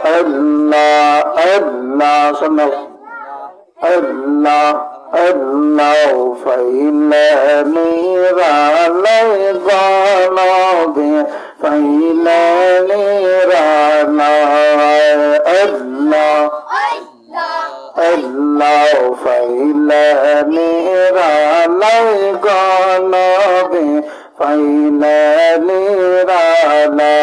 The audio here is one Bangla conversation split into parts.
Allah Allah faile niralay ganabe faile niralay Allah Allah faile niralay ganabe faile niralay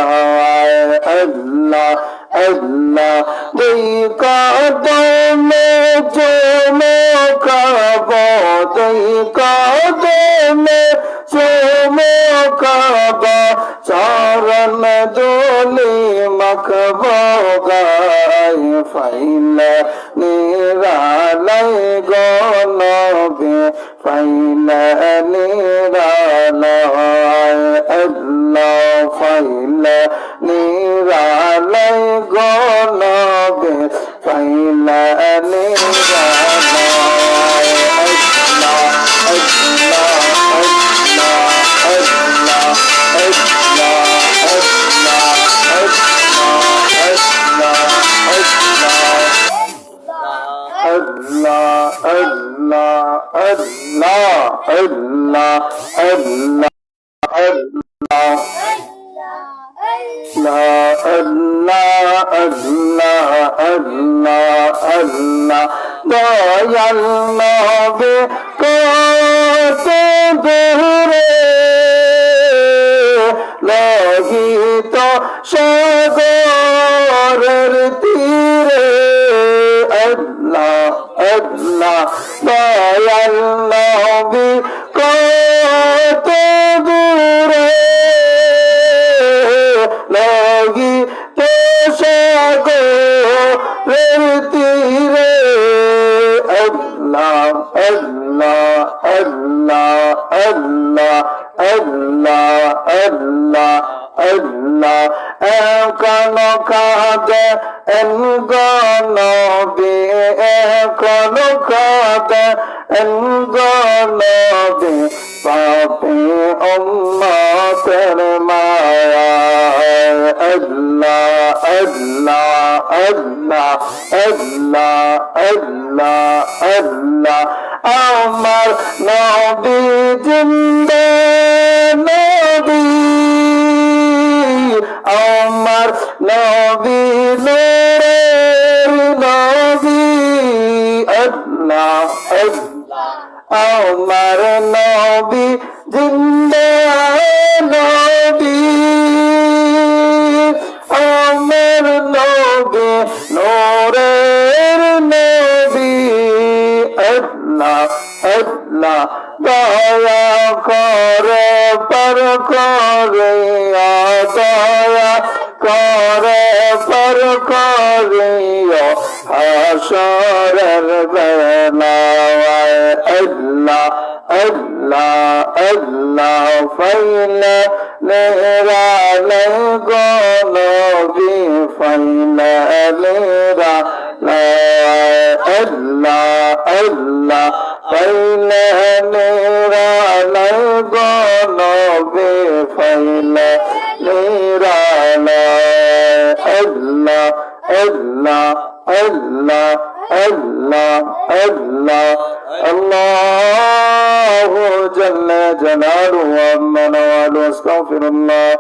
Allah Allah dekha dame chumkabo dekha dame chumkabo charan doli makhbo gai faila niralay gonabe faila niralay Allah faila niralay gonabe faila niralay Allah Allah Allah Allah Allah Dayal নবী কত দূরে লোহিত সাগরের তীরে আল্লাহ আল্লাহ দয়াল নবী কত দূরে লোহিত সাগরের তীরে Allah Allah Allah Allah Allah Allah Allah ekano kade engonobi ekano kade engonobi papi ummater maya Allah Allah Allah Allah Allah Allah আমার নবী জিন্দা নবী আমার নবী নূরের নবী আল্লাহ আল্লাহ আমার নবী জিন্দা নবী আমার নবী নূরের নবী আল্লাহ আল্লাহ দয়া করে পর করে দয়া করে পর করে হাসরের বেলায় আল্লাহ আল্লাহ আল্লাহ ফাইলে নিরালে গনবী ফাইলে নিরালে আল্লাহ আল্লাহ ফাইলে নিরালে গনবী ফাইলে নিরালে আল্লাহ আল্লাহ আল্লাহ আল্লাহ আল্লাহ الله جل جلاله عما نوال واستغفر الله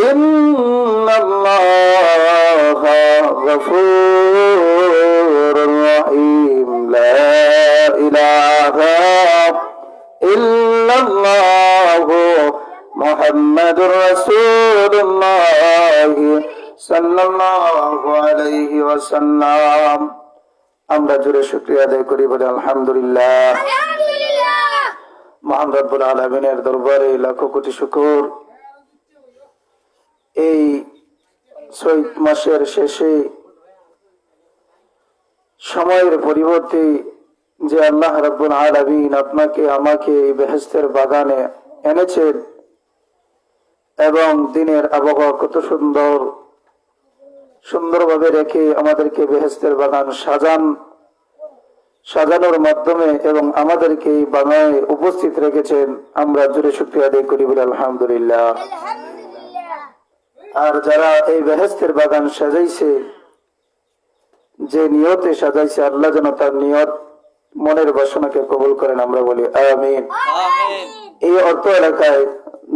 إن الله غفور رحيم لا إله إلا الله محمد رسول الله صلى الله عليه وسلم আমরা জোরে শুকরিয়া আদায় করি বলে আলহামদুলিল্লাহ। মহান রব্বুল আলামিনের দরবারে লাখো কোটি শুকর। এই চৈত মাসের শেষে সময়ের পরিবর্তে যে আল্লাহ রব্বুল আলামিন আপনাকে আমাকে এই বেহেশতের বাগানে এনেছেন এবং দিনের আবহাওয়া কত সুন্দরভাবে রেখে আমাদেরকে বেহেশতের বাগান সাজানোর মাধ্যমে এবং আমাদেরকে এই বাগানে উপস্থিত রেখেছেন, আমরা জোরে শুকরিয়া আদায় করি বলে আলহামদুলিল্লাহ। আর যারা এই বেহেশতের বাগান সাজাইছে, যে নিয়তে সাজাইছে, আল্লাহ যেন তার নিয়ত মনের বাসনাকে কবুল করেন, আমরা বলি আমিন। এই অর্থ এলাকায়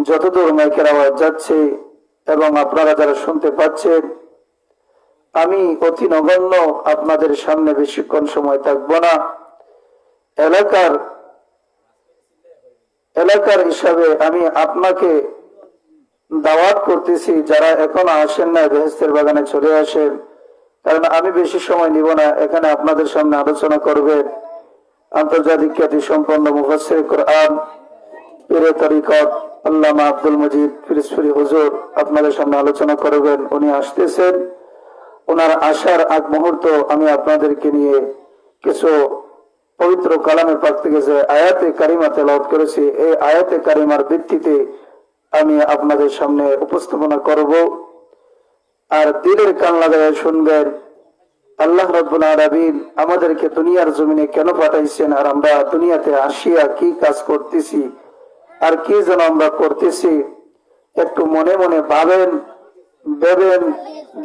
যতদূর মাইকের আওয়াজ যাচ্ছে এবং আপনারা যারা শুনতে পাচ্ছেন, আমি অতি নগণ্য আপনাদের সামনে বেশিক্ষণ সময় থাকবো না। এলাকার হিসাবে আমি আপনাকে দাওয়াত করতেছি, যারা এখনো আসেন না বেহেশতের বাগানে চলে আসেন, কারণ আমি বেশি সময় নিব না। এখানে আপনাদের সামনে আলোচনা করবেন আন্তর্জাতিক খ্যাতি সম্পন্ন মুফাসসির কোরআন, পীরে তরিকত আল্লামা আব্দুল মজিদ পিরোজপুরি হুজুর আপনাদের সামনে আলোচনা করবেন। উনি আসতেছেন। ওনার আসার আগ মুহূর্ত আমি আপনাদেরকে নিয়ে কিছু পবিত্র কালামে পাক থেকে যে আয়াতে কারিমা তেলাওয়াত করেছি, এই আয়াতে কারিমার ভিত্তিতে আমি আপনাদের সামনে উপস্থাপনা করব। আর দিলের কান লাগায় শুনবেন আল্লাহ রাব্বুল আলামিন আমাদেরকে দুনিয়ার জমিনে কেন পাঠাইছেন, আর আমরা দুনিয়াতে আসিয়া কি কাজ করতেছি আর কি যেন আমরা করতেছি। একটু মনে মনে ভাবেন, ভেবেন,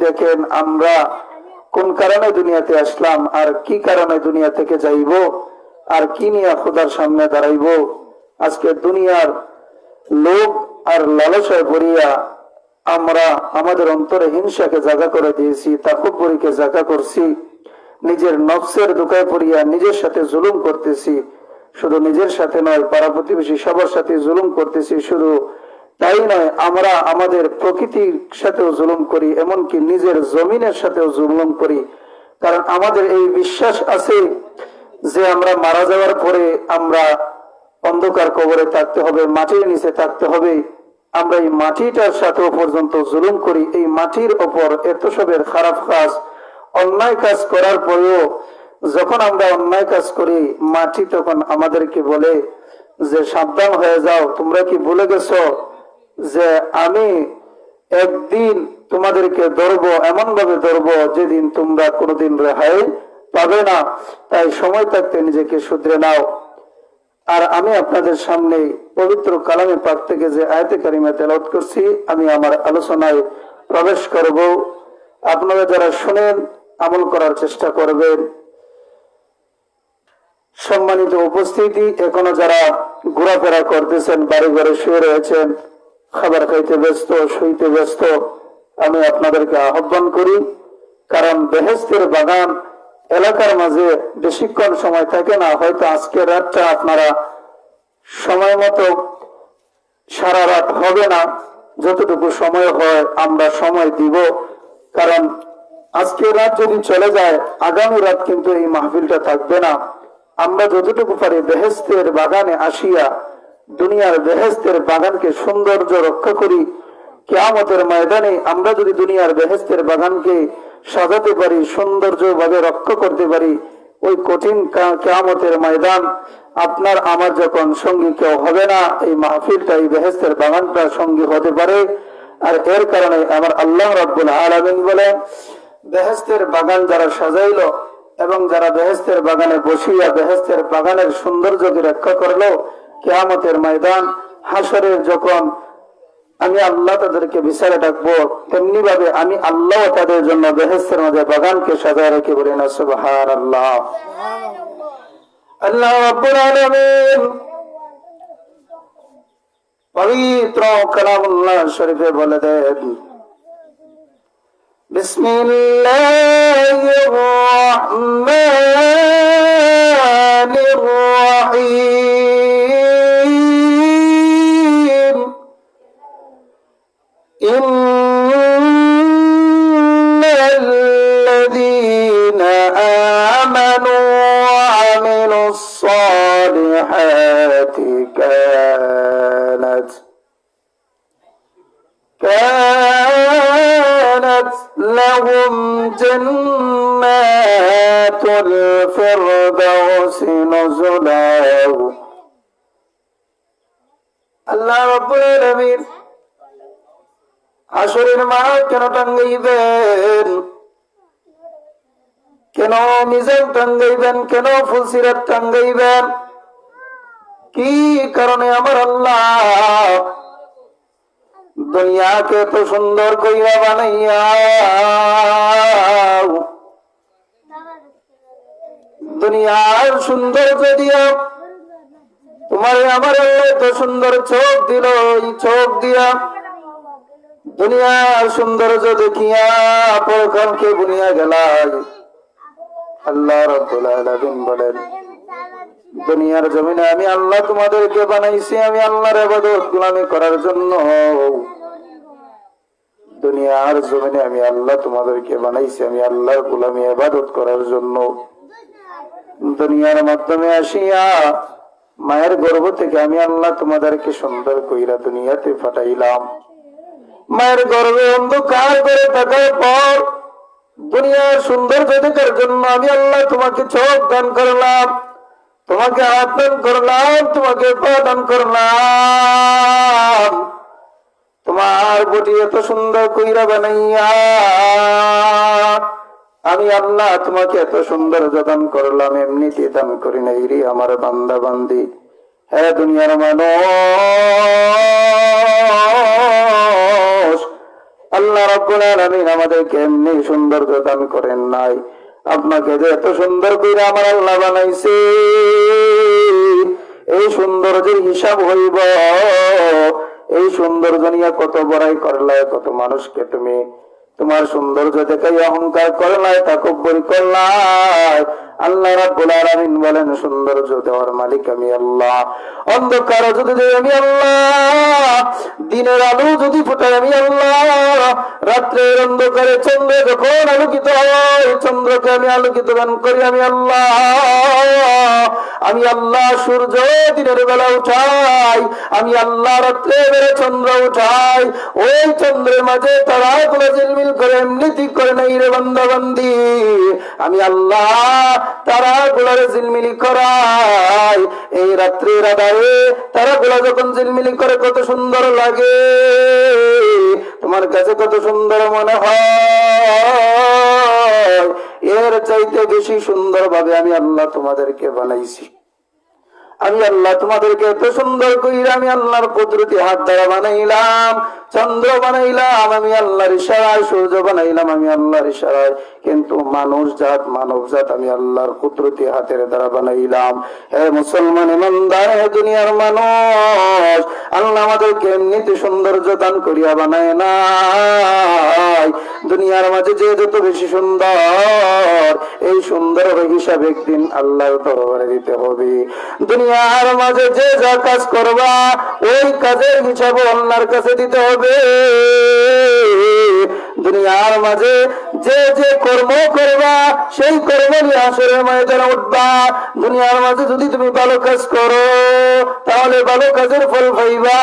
দেখেন আমরা কোন কারণে দুনিয়াতে আসলাম, আর কি কারণে দুনিয়া থেকে যাইব, আর কি নিয়ে খোদার সামনে দাঁড়াইব। আজকে দুনিয়ার লোভ আর লালসায় পড়িয়া আমরা আমাদের অন্তরে হিংসাকে জায়গা করে দিয়েছি, তাকব্বুরিকে জায়গা করছি, নিজের নফসের দোকায় পড়িয়া নিজের সাথে জুলুম করতেছি। শুধু নিজের সাথে নয়, পাড়া প্রতিবেশী সবার সাথে জুলুম করতেছি। শুধু তাই নয়, আমরা আমাদের প্রকৃতির সাথেও জুলুম করি, এমনকি নিজের জমিনের সাথেও জুলুম করি। কারণ আমাদের এই বিশ্বাস আছে যে আমরা মারা যাওয়ার পরে আমরা অন্ধকার কবরে থাকতে হবে, মাটির নিচে থাকতে হবে। আমরা এই মাটিটার সাথেও পর্যন্ত জুলুম করি। এই মাটির ওপর এত সবের খারাপ কাজ, অন্যায় কাজ করার পরেও যখন আমরা অন্যায় কাজ করি, মাটি তখন আমাদেরকে বলে যে সাবধান হয়ে যাও, তোমরা কি ভুলে গেছো যে আমি একদিন তোমাদেরকে ধরবো, এমন ভাবে ধরবো যেদিন তোমরা কোনোদিন রেহাই পাবে না। তাই সময় থাকতে নিজেকে শুধরে নাও। আর আমি আপনাদের সামনে পবিত্র কালামে পাক থেকে যে আয়াতে কারিমা তেলাওয়াত করছি, আমি আমার আলোচনায় প্রবেশ করব। আপনারা যারা শুনেন আমল করার চেষ্টা করবেন। সম্মানিত উপস্থিতি, এখনো যারা ঘোরাফেরা করতেছেন, বাড়ি ঘরে শুয়ে রয়েছেন, খাবার খাইতে ব্যস্ত, শুইতে ব্যস্ত, আমি আপনাদেরকে আহ্বান করি। কারণ বেহেশতের বাগান এলাকার মাঝে বেশিক্ষণ সময় থাকে না। হয়তো আজকের রাতটা আপনারা সময় মতো সারা রাত হবে না, যতটুকু সময় হয় আমরা সময় দিব। কারণ আজকের রাত যদি চলে যায়, আগামী রাত কিন্তু এই মাহফিলটা থাকবে না। আমরা যতটুকু পারি বেহেশতের বাগানে আসিয়া দুনিয়ার বেহেশতের বাগানকে সৌন্দর্য রক্ষা করি। কিয়ামতের ময়দানে আমরা যদি দুনিয়ার বেহেশতের বাগানকে সাজাতে পারি, সৌন্দর্য ভাবে রক্ষা করতে পারি, ওই কঠিন কিয়ামতের ময়দান আপনার আমার যখন সঙ্গী কেউ হবে না, এই মাহফিলটা, এই বেহেশতের বাগানটা সঙ্গী হতে পারে। আর এর কারণে আমার আল্লাহ রাব্বুল আলামিন বলেন, বেহেশতের বাগান যারা সাজাইলো এবং যারা বেহেশতের বাগানে বসিয়া বেহেশতের বাগানের সৌন্দর্যকে রক্ষা করলো, কিয়ামতের ময়দান হাসরে যখন আমি আল্লাহ তাদেরকে বিচারে ডাকবো, তেমনি ভাবে আমি আল্লাহ তাদের জন্য বেহেশতের মাঝে বাগানকে সাজায় রেখে বলি না সুবহানাল্লাহ। আল্লাহ রাব্বুল আলামিন পবিত্র কালামুল্লাহ শরীফে বলে দেন, বিসমিল্লাহির রহমানির রহিম, ইন্নাল্লাযীনা আমানু ওয়া আমিলুস সালিহাতি كانت لهم جنات الفردوس نزلا। আল্লাহ রাব্বুল আলামিন হাসরের মাঠ কেন টাঙ্গাইবেন, কেন মিজান টাঙ্গাইবেন, কেন ফুলসিরাত টাঙ্গাইবেন, কি কারণে আমার আল্লাহ দুনিয়াকে তো সুন্দর কইরা বানাইয়া দুনিয়ার সৌন্দর্য দিয়া তোমার আমার এত সুন্দর চোখ দিল, এই চোখ দিয়া দুনিয়ার সৌন্দর্য দেখিয়া পরকালকে বুনিয়া গেলাই। আল্লাহ রাব্বুল আলামিন বলেন, দুনিয়ার জমিনে আমি আল্লাহ তোমাদেরকে বানাইছি আমি আল্লাহর ইবাদত গোলামি করার জন্য। দুনিয়ার জমিনে আমি আল্লাহ তোমাদেরকে বানাইছি আমি আল্লাহর গোলামি ইবাদত করার জন্য। দুনিয়ার মাধ্যমে আসিয়া মায়ের গর্ভ থেকে আমি আল্লাহ তোমাদেরকে সুন্দর কইরা দুনিয়াতে পাঠাইলাম। মায়ের গর্ভে অন্ধকার করে থাকার পর দুনিয়ার সৌন্দর্য দেখার জন্য আমি আল্লাহ তোমাকে চোখ দান করলাম, তোমাকে হাত দান করলাম, তোমাকে পা দান করলাম। তোমার বডি এত সুন্দর কইরা বানাইয়া আমি আল্লাহ তোমাকে এত সুন্দর দান করলাম, এমনিতে দান করি নাই রে আমার বান্দা বান্দি। হ্যাঁ দুনিয়ার মানুষ, আল্লাহ রাব্বুল আলামিন আমাদেরকে এমনি সুন্দর দান করেন নাই। আপনাকে যে এত সুন্দর করে আমার আল্লাহ বানাইছে, এই সৌন্দর্যের হিসাব হইব। এই সৌন্দর্য নিয়ে কত বড়াই করলাই, কত মানুষকে তুমি তোমার সৌন্দর্য দেখাই অহংকার করলাই, তাকব্বুরি করলাই। আল্লাহ রাব্বুল আলামিন বলেন, সৌন্দর্য দেওয়ার মালিক আমি আল্লাহ, অন্ধকার যদি দেই আমি আল্লাহ, দিনের আলো যদি ফুটাই আমি আল্লাহ, রাত্রের অন্ধকারে চন্দ্র যখন আলোকিত হয় চন্দ্রকে আমি আলোকিত দান করি আমি আল্লাহ। আমি আল্লাহ সূর্য দিনের বেলা উঠাই, আমি আল্লাহ রাত্রে বেলা চন্দ্র উঠাই। ওই চন্দ্রের মাঝে তারাগুলো ঝিলমিল করে এমনি করে নাই রে বান্দা বান্দি, আমি আল্লাহ তারাগুলোর ঝিলমিলি করাই। এই রাত্রির আধারে তারাগুলো যখন ঝিলমিলি করে কত সুন্দর লাগে, তোমার কাছে কত সুন্দর মনে হয়। এর চাইতে বেশি সুন্দর ভাবে আমি আল্লাহ তোমাদেরকে বানাইছি। আমি আল্লাহ তোমাদেরকে এত সুন্দর কইরা আমি আল্লাহর কুদরতি হাত দ্বারা বানাইলাম। চন্দ্র বানাইলাম আমি আল্লাহর ইশারায়, সূর্য বানাইলাম আমি আল্লাহর ইশারায়, কিন্তু মানব জাত আমি আল্লাহর কুদরতি হাতের দ্বারা বানাইলাম। হে মুসলমান ইমানদার, হে দুনিয়ার মানুষ, আল্লাহ আমাদেরকে এমনিতে সৌন্দর্য দান করিয়া বানায় নাই। দুনিয়ার মাঝে যে যত বেশি সুন্দর, এই সুন্দর হিসাব একদিন আল্লাহর দরবারে দিতে হবে। দুনিয়ার মাঝে যে যা কাজ করবা ওই কাজের হিসাব আল্লাহর কাছে দিতে হবে। দুনিয়ার মাঝে যে যে কর্ম করবা সেই কর্ম নিয়ে হাসরের ময়দানে উঠবা। দুনিয়ার মাঝে যদি তুমি ভালো কাজ করো তাহলে ভালো কাজের ফল পাইবা,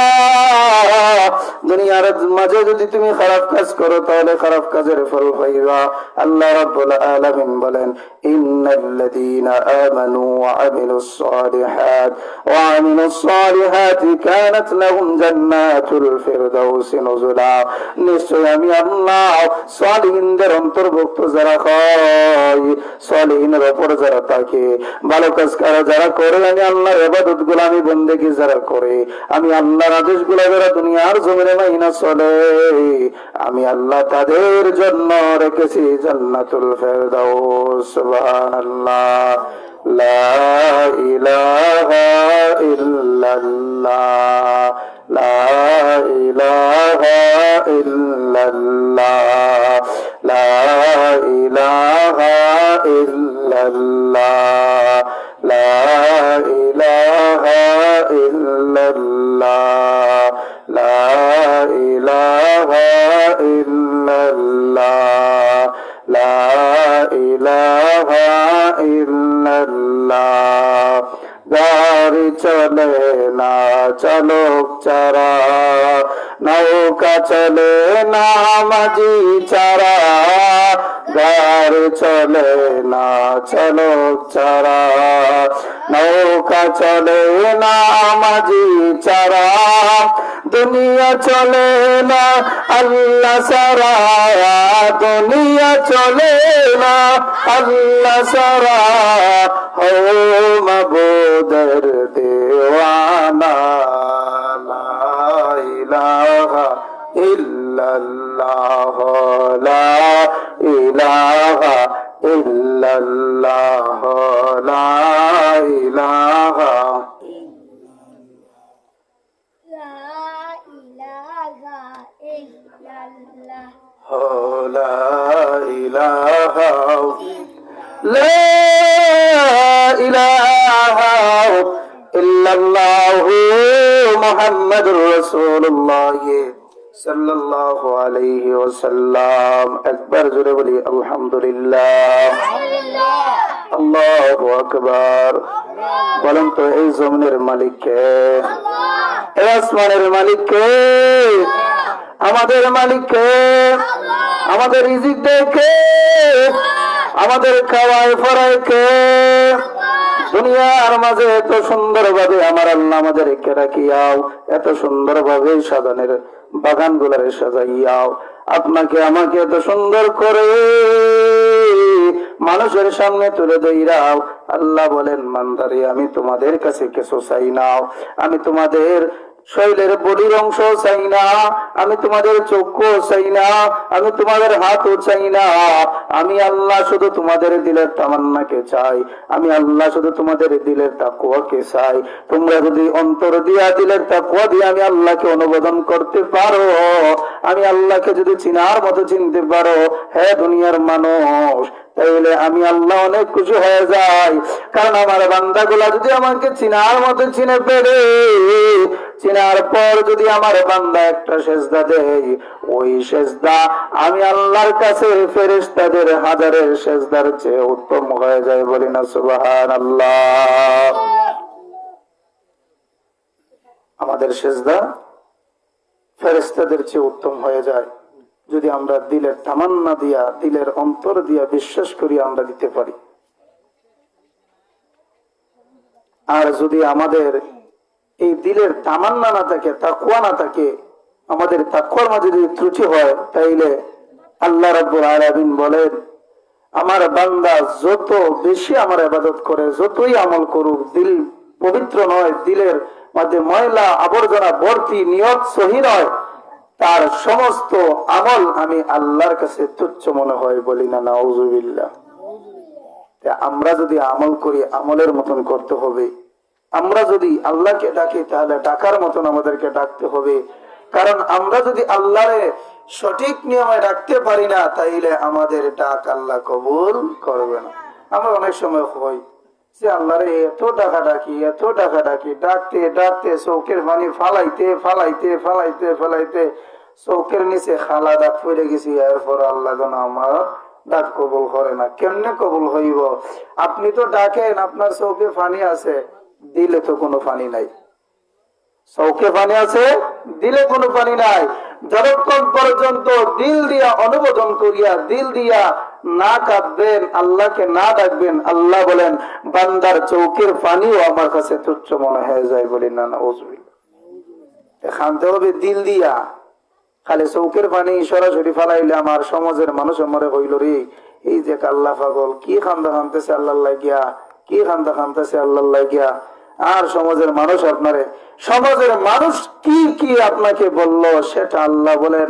দুনিয়ার মাঝে যদি তুমি খারাপ কাজ করো তাহলে খারাপ কাজের ফল পাইবা। আল্লাহ রাব্বুল আলামিন বলেন, ইন্নাল্লাযীনা আমানু ওয়া আমিলুস সালিহাতি কানাত লাহুম জান্নাতুল ফিরদাউসি নুজুলা। নিশ্চয় আমি আল্লাহ সালিহিনদের অন্তর্ভুক্ত যারা হয়, সালিহিনের উপর যারা থাকে, ভালো কাজ যারা করে, আমি আল্লাহর ইবাদত গোলামি বন্দেগী যারা করে, আমি আল্লাহর আদেশগুলো যারা দুনিয়ার জমিনে মাইনা চলে, আমি আল্লাহ তাদের জন্য রেখেছি জান্নাতুল ফিরদাউস। সুবহানাল্লাহ, লা ইলাহা ইল্লাল্লাহ, লা ইলাহা ইল্লাল্লাহ, লা ইলাহা ইল্লাল্লাহ, লা ইলাহা ইল্লাল্লাহ, লা ইলাহা ইল্লাল্লাহ, লা ইলাহা ইল্লাল্লাহ। গাড়ি চলে না চালক ছাড়া, নৌকা চলে না মাঝি ছাড়া, গাড়ি চলে না চালক ছাড়া, নৌকা চলে না মাঝি ছাড়া, দুনিয়া চলে না আল্লাহ ছাড়া, দুনিয়া চলে না আল্লাহ ছাড়া, হো মাবুদের দেওয়ানা, লা ইলাহা ইল্লাল্লাহ লা ইলাহা ইল্লাল্লাহ লা ইলাহা লা ইলাহা লা ইলাহা ইল্লাল্লাহু মুহাম্মাদুর রাসূলুল্লাহ সাল্লাল্লাহু আলাইহি ওয়াসাল্লাম। একবার জোরে বলি আলহামদুলিল্লাহ। আল্লাহু আকবার। বলেন তো এই জমিনের মালিক কে? এই আসমানের মালিক কে? আমাদের মালিক কে? আমাদের রিজিক দেয় কে? আমাদের খাওয়ায় পড়ায় কে? দুনিয়ার মাঝে এত সুন্দর ভাবে আমার আল্লাহ আমাদেরকে রাখিয়াও, এত সুন্দর ভাবে সাজানের বাগান গুলারে সাজাইয়াও, আপনাকে আমাকে এত সুন্দর করে মানুষের সামনে তুলে দইরাও। আল্লাহ বলেন, মান্দারে আমি তোমাদের কাছে কিছু চাই না, আমি তোমাদের শরীরের বডির অংশ চাই না, আমি তোমাদের চক্ষু চাই না, আমি তোমাদের হাতও চাই না। আমি আল্লাহ শুধু তোমাদের দিলের তামান্নাকে চাই, আমি আল্লাহ শুধু তোমাদের দিলের তাকওয়াকে চাই। তোমরা যদি অন্তর দিয়া দিলের তাকওয়া দিয়ে আমি আল্লাহকে অনুমোদন করতে পারো, আমি আল্লাহকে যদি চিনার মতো চিনতে পারো, হে দুনিয়ার মানুষ, তাইলে আমি আল্লাহ অনেক খুশি হয়ে যাই। কারণ আমার বান্দাগুলা যদি আমাকে চিনার মতো চিনে ফেলে, চিনার পর যদি আমার বান্দা একটা সেজদা দেয়, ওই সেজদা আমি আল্লাহর কাছে ফেরেশতাদের হাজারের সেজদার চেয়ে উত্তম হয়ে যায়। বলি না সুবহানাল্লাহ। আমাদের সেজদা ফেরেশতাদের চেয়ে উত্তম হয়ে যায় যদি আমরা দিলের তামান্না দিয়া, দিলের অন্তর দিয়া বিশ্বাস করি আমরা দিতে পারি। আর যদি আমাদের এই দিলের তামান্না না থাকে, তাকওয়া না থাকে, আমাদের তাকওয়ার মাঝে যদি ত্রুটি হয়, তাইলে আল্লাহ রাব্বুল আলামিন বলেন, আমার বান্দা যত বেশি আমার ইবাদত করে, যতই আমল করুক, দিল পবিত্র নয়, দিলের মধ্যে ময়লা আবর্জনা ভর্তি, নিয়ত সহি নয়, তার সমস্ত আমল আমি আল্লাহর কাছে তুচ্ছ মনে হয়। বলি না নাউজুবিল্লাহ। আমরা যদি আমল করি, আমলের মতন করতে হবে। আমরা যদি আল্লাহকে ডাকি, তাহলে ডাকার মতন আমাদেরকে ডাকতে হবে। কারণ আমরা যদি আল্লাহরে সঠিক নিয়মে ডাকতে পারি না, তাইলে আমাদের ডাক আল্লাহ কবুল করবে না। আমরা অনেক সময় হই যে আল্লাহরে এত ডাকা ডাকি, এত ডাকা ডাকি, ডাকতে ডাকতে চৌকের পানি ফালাইতে ফালাইতে ফালাইতে ফালাইতে চৌকের নিচে খালা ডাক পড়ে গেছি। এরপর আল্লাহ যেন আমার ডাক কবুল করে না। কেমনে কবুল হইব? আপনি তো ডাকেন, আপনার চৌকে পানি আছে, দিলে তো কোনো পানি নাই। চৌকে পানি আছে, দিলে কোনো পানি নাই। যতক্ষণ পর্যন্ত দিল দিয়া অনুমোদন করিয়া, দিল দিয়া না কাঁদবেন, আল্লাহকে না ডাকবেন, আল্লাহ বলেন বান্দার চৌকের পানিও আমার কাছে তুচ্ছ মনে হয়ে যায়। বলি না নাউজুবিল্লাহ। খানতে হবে দিল দিয়া। খালি চৌকের পানি সরাসরি ফালাইলে আমার সমাজের মানুষ মরে হইল রে, এই যে আল্লাহ পাগল কি খান্দা খানতেছে আল্লাহ লাগিয়া, কি খান্দা খানতেছে আল্লাহ লাগিয়া। আর সমাজের মানুষ আপনারে, সমাজের মানুষ কি কি আপনাকে বললো সেটা আল্লাহ বলেন,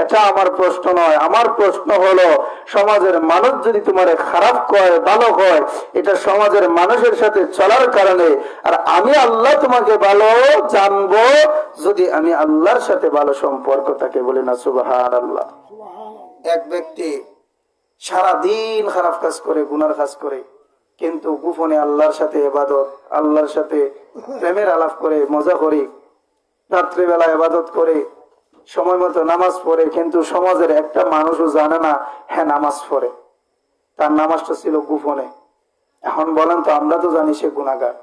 এটা আমার প্রশ্ন নয়। আমার প্রশ্ন হলো, সমাজের মানুষ যদি তোমারে খারাপ কয়, ভালো কয়, এটা সমাজের মানুষের সাথে চলার কারণে। আর আমি আল্লাহ তোমাকে ভালো জানবো যদি আমি আল্লাহর সাথে ভালো সম্পর্ক থাকে। বলি না সুবহানাল্লাহ। এক ব্যক্তি সারাদিন খারাপ কাজ করে, গুনার কাজ করে, কিন্তু গোপনে আল্লাহর সাথে ইবাদত, আল্লাহর সাথে প্রেমের আলাপ করে, মজা করে, রাত্রিবেলা ইবাদত করে, সময় মতো নামাজ পড়ে, কিন্তু সমাজের একটা মানুষও জানে না হ্যাঁ নামাজ পড়ে, তার নামাজটা ছিল গোপনে। এখন বলেন তো, আমরা তো জানি সে গুনাহগার,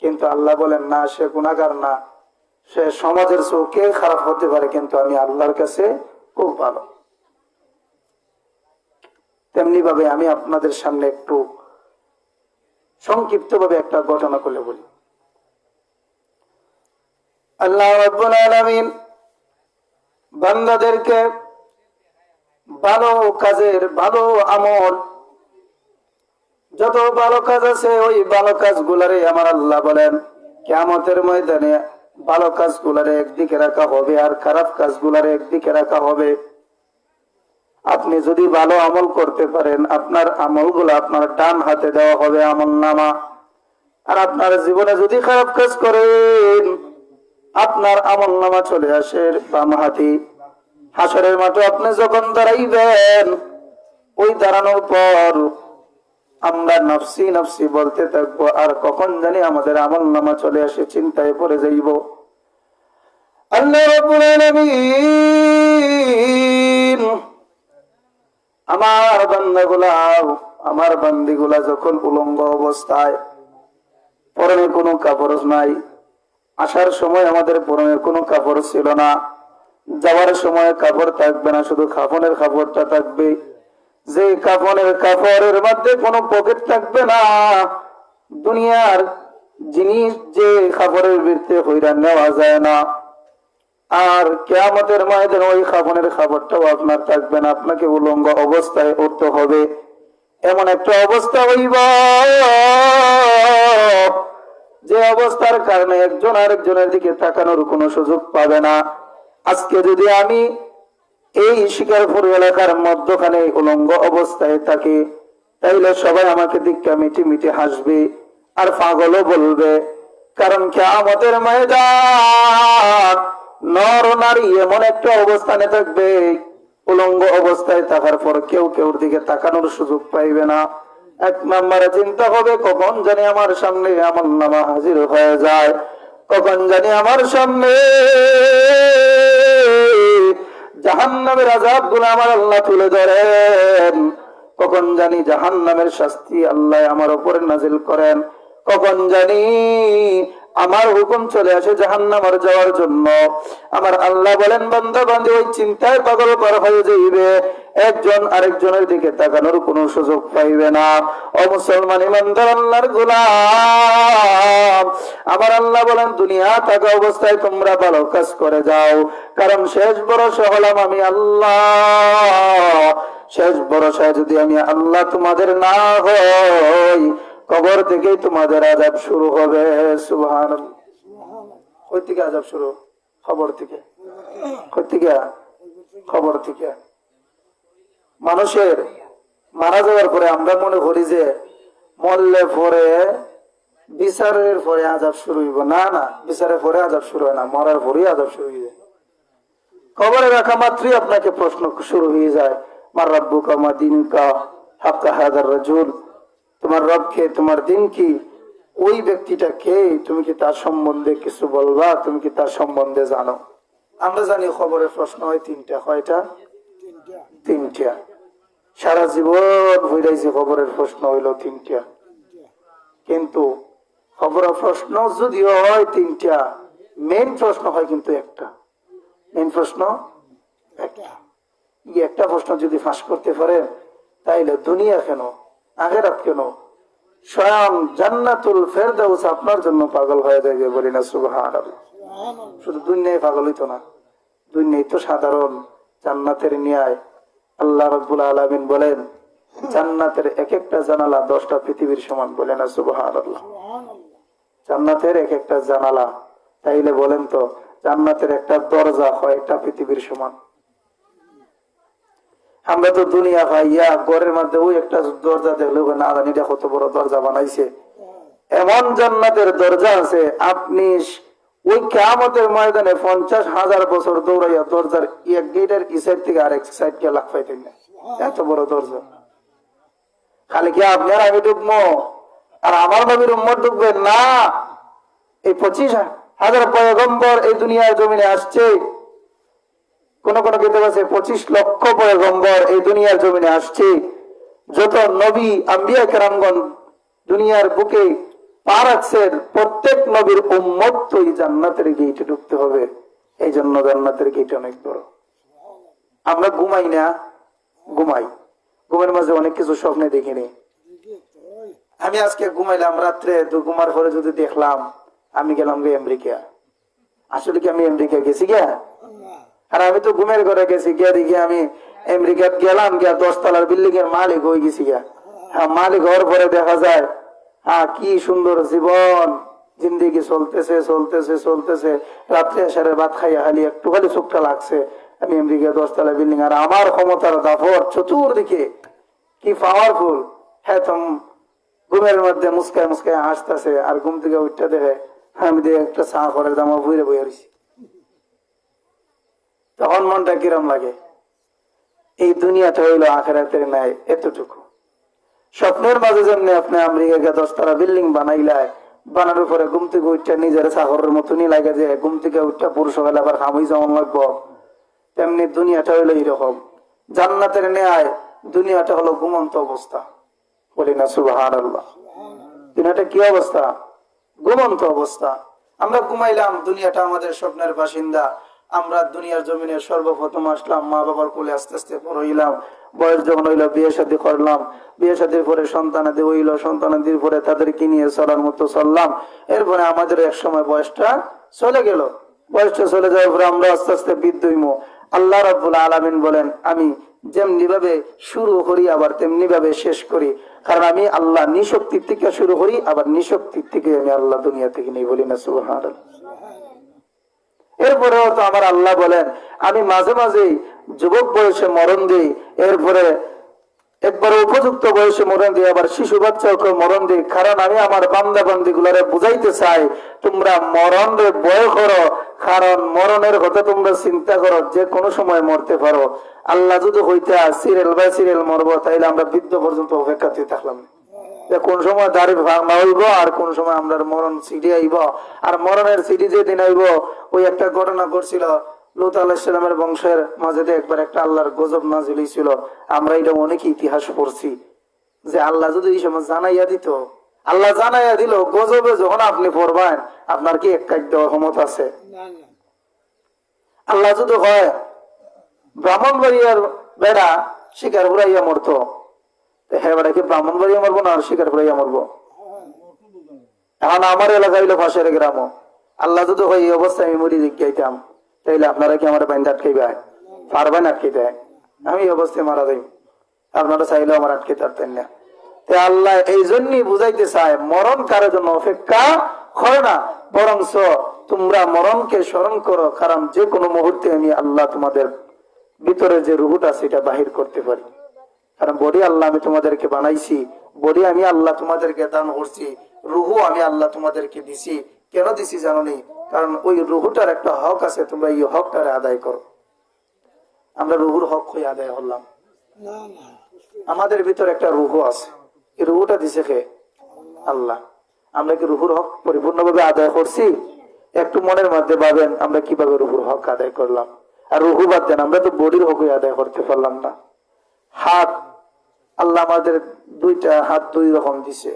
কিন্তু আল্লাহ বলেন না, সে গুনাহগার না, সে সমাজের চোখে খারাপ হতে পারে, কিন্তু আমি আল্লাহর কাছে খুব ভালো। তেমনি ভাবে আমি আপনাদের সামনে একটু সংক্ষিপ্ত ভাবে একটা ঘটনা করলে বলি। আল্লাহ রাব্বুল আলামিন বান্দাদেরকে ভালো কাজের, ভালো আমল, যত ভালো কাজ আছে ওই ভালো কাজগুলারে আমার আল্লাহ বলেন কিয়ামতের ময়দানে ভালো কাজগুলারে একদিকে রাখা হবে আর খারাপ কাজগুলারে একদিকে রাখা হবে। আপনি যদি ভালো আমল করতে পারেন, আপনার আমলগুলো আপনার ডান হাতে দেওয়া হবে আমল নামা। আর আপনার জীবনে যদি খারাপ কাজ করেন, আপনার আমল নামা চলে আসে বাম হাতে। হাসরের মাঠে আপনি যখন দাঁড়াইবেন, ওই দাঁড়ানোর পর আমরা নফসি নফসি বলতে থাকবো, আর কখন জানি আমাদের আমল নামা চলে আসে চিন্তায় পড়ে যাইব। আল্লাহ রাব্বুল আলামিন আমার বান্দাগুলা, আমার বান্দিগুলা যখন উলঙ্গ অবস্থায়, পরনে কোনো কাপড় নাই, আসার সময় আমাদের পরনে কোনো কাপড় ছিল না, যাওয়ার সময় কাপড় থাকবে না, শুধু কাফনের কাপড়টা থাকবে। যে কাফনের কাপড়ের মধ্যে কোনো পকেট থাকবে না। দুনিয়ার জিনিস যে কাপড়ের ভিতরে হইরা নেওয়া যায় না। আর কিয়ামতের ময়দানে ওই কাফনের কাপড়টাও আপনার থাকবে না, আপনাকে উলঙ্গ অবস্থায় উঠতে হবে। এমন একটা অবস্থা হইব যে অবস্থার কারণে একজন আরেকজনের দিকে তাকানোর কোনো সুযোগ পাবে না। আজকে যদি আমি এই শিকারপুর এলাকার মধ্যখানে উলঙ্গ অবস্থায় থাকি, তাইলে সবাই আমাকে দিকটা মিটি মিটি হাসবে আর পাগলও বলবে। কারণ কিয়ামতের ময়দান নর নারী এমন একটা অবস্থানে থাকবে, উলঙ্গ অবস্থায় থাকার পর কেউ কেউর দিকে তাকানোর সুযোগ পাইবে না। এক নম্বরে চিন্তা হবে, কখন জানি আমার সামনে আমলনামা হাজির হয়ে যায়, কখন জানি আমার সামনে জাহান্নামের আযাব গুলো আমার আল্লাহ তুলে ধরেন, কখন জানি জাহান্নামের শাস্তি আল্লাহ আমার উপরে নাজিল করেন, কখন জানি আমার হুকুম চলে আসে জাহান্নামের যাওয়ার জন্য। আমার আল্লাহ বলেন, বান্দা বান্দী ওই চিন্তায় পাগল পার হয়ে যাইবে, একজন আরেকজনের দিকে তাকানোর কোনো সুযোগ পাইবে না। ও মুসলমান ইমানদার আল্লাহর গোলাম, আমার আল্লাহ বলেন, দুনিয়া থাকা অবস্থায় তোমরা ভালো কাজ করে যাও, কারণ শেষ ভরসা হলাম আমি আল্লাহ। শেষ ভরসায় যদি আমি আল্লাহ তোমাদের না হই, কবর থেকেই তোমাদের আযাব শুরু হবে। সুবহানাল্লাহ। কই থেকে আযাব শুরু? খবর থেকে। কই থেকে? খবর থেকে। মানুষের মারা যাওয়ার পরে আমরা মনে করি যে মরলে পরে বিচারের পরে আযাব শুরু হইব। না না, বিচারের পরে আযাব শুরু হয় না, মরার পরেই আযাব শুরু হয়ে যায়। কবরে রাখা মাত্রই আপনাকে প্রশ্ন শুরু হয়ে যায়, মার রাব্বুকা মা দীনুকা হাক্কা হাযার রাজুল, তোমার রব কে, তোমার দিন কি, ওই ব্যক্তিটা কে, তুমি কি তার সম্বন্ধে কিছু বলবা, তুমি কি তার সম্বন্ধে জানো? আমরা জানি খবরের প্রশ্ন হয় তিনটা। কয়টা? তিনটা। সারা জীবন হইলাইছে খবরের প্রশ্ন হইল তিনটা, কিন্তু খবরের প্রশ্ন যদিও হয় তিনটা, মেইন প্রশ্ন হয় কিন্তু একটা। মেইন প্রশ্ন একটা। একটা প্রশ্ন যদি ফাঁস করতে পারে, তাইলে দুনিয়া কেন, আখিরাত কেন, স্বয়ং জান্নাতুল ফেরদাউস আপনার জন্য পাগল হয়ে যাবে। বলি না সুবহানাল্লাহ। শুধু দুনিয়ায় পাগল হইতো না, দুনিয়ায় তো সাধারণ, জান্নাতের ন্যায় আল্লাহ রাব্বুল আলামিন বলেন, জান্নাতের এক একটা জানালা 10টা পৃথিবীর সমান। বলে না সুবহানাল্লাহ। জান্নাতের এক একটা জানালা, তাইলে বলেন তো জান্নাতের একটা দরজা কয়েকটা পৃথিবীর সমান? আমরা তো দুনিয়া ভাইয়া ঘরের মধ্যে ওই একটা দরজা দেখলে না জানি এটা কত বড় দরজা বানাইছে। এমন জান্নাতের দরজা আছে, আপনি ওই কিয়ামতের ময়দানে 50,000 বছর দৌড়াইয়া দরজার এক গেটের এই সাইড থেকে আরেক সাইড কে লাখ পাইতেন না, এত বড় দরজা। খালি কি আপনার আমি ঢুকবো আর আমার নবীর উম্মত ঢুকবেন না? এই 25,000 পয়গম্বর এই দুনিয়ার জমিনে আসছে। কোন কোন কিতাব আছে 25 লক্ষ পয়গম্বর এই দুনিয়ার জমিনে আসছে। যত নবী আম্বিয়া কেরামগণ দুনিয়ার বুকে পা রাখছেন, প্রত্যেক নবীর উম্মত তো এই জান্নাতের গেটে ঢুকতে হবে। এই জন্য জান্নাতের গেট অনেক বড়। আমরা ঘুমাই না, ঘুমাই, ঘুমের মাঝে অনেক কিছু স্বপ্নে দেখিনি। আমি আজকে ঘুমাইলাম রাত্রে, তো ঘুমার পরে যদি দেখলাম আমি গেলাম গে আমেরিকা। আসলে কি আমি আমেরিকা গেছি গিয়া? আর আমি তো ঘুমের ঘরে গেছি গিয়া, দেখি আমি আমেরিকা গেলাম গিয়া 10 তলার বিল্ডিং এর মালিক হয়ে গেছি গিয়া। হ্যাঁ, মালিক হওয়ার পরে দেখা যায় কি সুন্দর জীবন, জিন্দিগি চলতেছে চলতেছে চলতেছে। রাত্রে এসে ভাত খাইয়া খালি একটু খালি চোখটা লাগছে, আমি আমেরিকা 10 তলা বিল্ডিং, আর আমার ক্ষমতার দাফর চতুর্দিকে কি পাওয়ারফুল। হ্যাঁ, তো ঘুমের মধ্যে মুস্কায় মুস্কায় হাসতেছে, আর ঘুম থেকে উঠতে দেখে আমি দিয়ে একটা চা করে দামা বুঝে বই রয়েছি। তখন মনটা কিরম লাগে? এই দুনিয়াটা হইলো আখেরাতের ন্যায় এতটুকু। স্বপ্নের মাঝে যেমনি আপনি আমেরিকাকে 10 তলা বিল্ডিং বানাইলায়, বানানোর পরে ঘুম থেকে উঠটা নিজের চাকরের মতনই লাগে যে ঘুম থেকে উঠটা পুরুষ হলে আবার খামই যেমন লাগবো, তেমনি দুনিয়াটা হইলো এইরকম। জান্নাতের ন্যায় দুনিয়াটা হলো ঘুমন্ত অবস্থা। বলি না সুবহানাল্লাহ। দুনিয়াটা কি অবস্থা? ঘুমন্ত অবস্থা। আমরা ঘুমাইলাম, দুনিয়াটা আমাদের স্বপ্নের বাসিন্দা। আমরা দুনিয়ার জমিনে সর্বপ্রথম আসলাম, মা বাবার কোলে আস্তে আস্তে বড় হইলাম। বয়স যখন হইলো বিয়ে শাদী করলাম, বিয়ে শাদীর পরে সন্তানাদি হইলো, সন্তানাদির পরে তাদেরকে নিয়ে চলার মতো চললাম। এরপরে আমাদের এক সময় বয়সটা চলে গেল। বয়সটা চলে যাওয়ার পরে আমরা আস্তে আস্তে বৃদ্ধ হইমু। আল্লাহ রাব্বুল আলামিন বলেন, আমি যেমনি ভাবে শুরু করি আবার তেমনি ভাবে শেষ করি, কারণ আমি আল্লাহ নিশক্তির থেকে শুরু করি, আবার নিশক্তির থেকে আমি আল্লাহ দুনিয়া থেকে নেই। বলি না সুবহানাল্লাহ। এরপরেও তো আমার আল্লাহ বলেন, আমি মাঝে মাঝেই যুবক বয়সে মরণ দিই, এরপরে একবার উপযুক্ত বয়সে মরণ দিই, আবার শিশু বাচ্চাকে মরণ দিই, কারণ আমি আমার বান্দা বান্দি গুলারে বুঝাইতে চাই, তোমরা মরণ রে ভয় করো, কারণ মরণের কথা তোমরা চিন্তা করো, যে কোনো সময় মরতে পারো। আল্লাহ যদি হইতে সিরিয়াল বাই সিরিয়াল মরবো, তাইলে আমরা বৃদ্ধ পর্যন্ত অপেক্ষাতে থাকলাম, কোন সময় দাড়ি ভাঙা হইব, আর কোন সময় আমরা মরণ সিডি আইব। আর মরণের সিডি যেদিন আইব, ওই একটা ঘটনা করছিল, লূত আলাইহিস সালামের বংশের মাঝে একবার একটা আল্লাহর গজব নাজিল হইছিল। আমরা এটা অনেক ইতিহাস পড়ছি, যে আল্লাহ যদি এই সময় জানাইয়া দিত, আল্লাহ জানাইয়া দিল, গজবে যখন আপনি পড়বেন, আপনার কি এক কাজ দেওয়ার ক্ষমতা আছে? আল্লাহ যদি হয় ব্রাহ্মণবাড়িয়ার বেড়া শিকার ঘুরাইয়া মরতো, হ্যাঁ বেড়া কি ব্রাহ্মণবাড়িয়া মরবো না আর শিকার ঘুরাইয়া মরবো? এখন আমার এলাকা হইলো পাশের গ্রাম, আল্লাহ যদি হয় এই অবস্থায় আমি মরি জিজ্ঞাইতাম, তাইলে আপনারা কি আমার বাইন্দা আটকাইবে? পারবেন আটকাইতে? আমি এই অবস্থায় মারা যাই, আপনারা চাইলেও আমার আটকাইতে পারতেন না। আল্লাহ এই জন্যই বুঝাইতে চায়, মরণ কারোর জন্য অপেক্ষা করে না, বরঞ্চ তোমরা মরণকে স্মরণ করো, কারণ যে কোনো মুহূর্তে আমি আল্লাহ তোমাদের ভিতরে যে রুহুটা সেটা বাহির করতে পারি। কারণ বডি আল্লাহ আমি তোমাদেরকে বানাইছি, বডি আমি আল্লাহ তোমাদেরকে দান করছি, রুহু আমি আল্লাহ তোমাদেরকে দিছি। কেন দিছি জানো নি? কারণ ওই রুহুটার একটা হক আছে, তোমরা এই হকটারে আদায় করো। আমরা রুহুর হক হয়ে আদায় হলাম? আমাদের ভিতরে একটা রুহু আছে, এই রুহুটা দিছে কে? আল্লাহ। আমরা কি রুহুর হক পরিপূর্ণভাবে আদায় করছি? একটু মনের মধ্যে ভাবেন, আমরা কিভাবে রুহুর হক আদায় করলাম। আর রুহু বাদ দেন, আমরা তো বডির হক আদায় করতে পারলাম না। হাত, আল্লাহ আমাদের দুইটা হাত দুই রকম দিছে।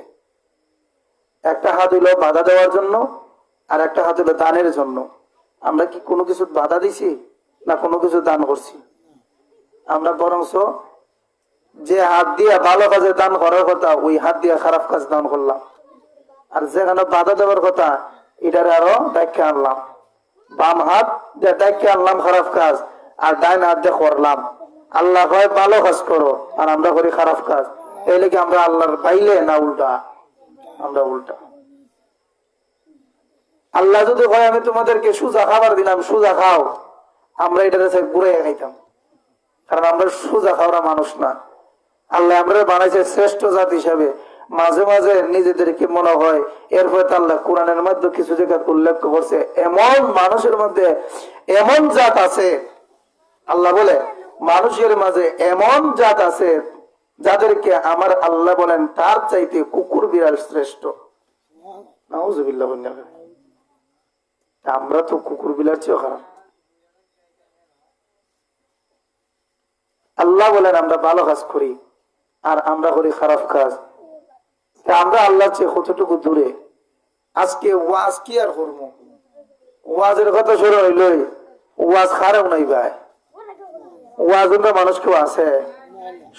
একটা হাত হইলো বাধা দেওয়ার জন্য, আর একটা হাত হইলো দানের জন্য। আমরা কি কোনো কিছু বাধা দিছি না কোনো কিছু দান করছি? আমরা বরঞ্চ যে হাত দিয়ে ভালো কাজে দান করার কথা, ওই হাত দিয়ে খারাপ কাজ দান করলাম। আর যেখানে বাধা দেওয়ার কথা, এটারে আরো ব্যাখ্যা আনলাম। বাম হাত দিয়ে ব্যাখ্যা আনলাম খারাপ কাজ, আর ডাইন হাত দিয়ে করলাম। আল্লাহ কয় ভালো কাজ করো, আর আমরা করি খারাপ কাজ। এই লেগে আমরা আল্লাহর বাইলে না উল্টা? আমরা উল্টা। আল্লাহ যদি কয় আমি তোমাদেরকে সুজা খাবার দিলাম, সুজা খাও, আমরা এটাতে ঘুরে খাইতাম, কারণ আমরা সুজা খাওয়া মানুষ না। আল্লাহ আমরা বানাইছে শ্রেষ্ঠ জাত হিসাবে। মাঝে মাঝে নিজেদেরকে মনে হয়, এরপরে আল্লাহ কোরআনের মধ্যে কিছু জায়গা উল্লেখ করছে, এমন মানুষের মধ্যে এমন জাত আছে, আল্লাহ বলে মানুষের মাঝে এমন জাত আছে যাদেরকে আমার আল্লাহ বলেন তার চাইতে কুকুর বিড়াল শ্রেষ্ঠ। নাউজুবিল্লাহ। আমরা তো কুকুর বিড়াল চেয়েও খারাপ। আল্লাহ বলেন আমরা ভালো কাজ করি আর আমরা করি খারাপ কাজ। আমরা আল্লাহর চেয়ে কতটুকু দূরে। আজকে ওয়াজ কি আর করবো? ওয়াজের কথা শুরু হইলই ওয়াজ খারাপ নাই ভাই। ওয়াজ মানুষ কেউ আছে?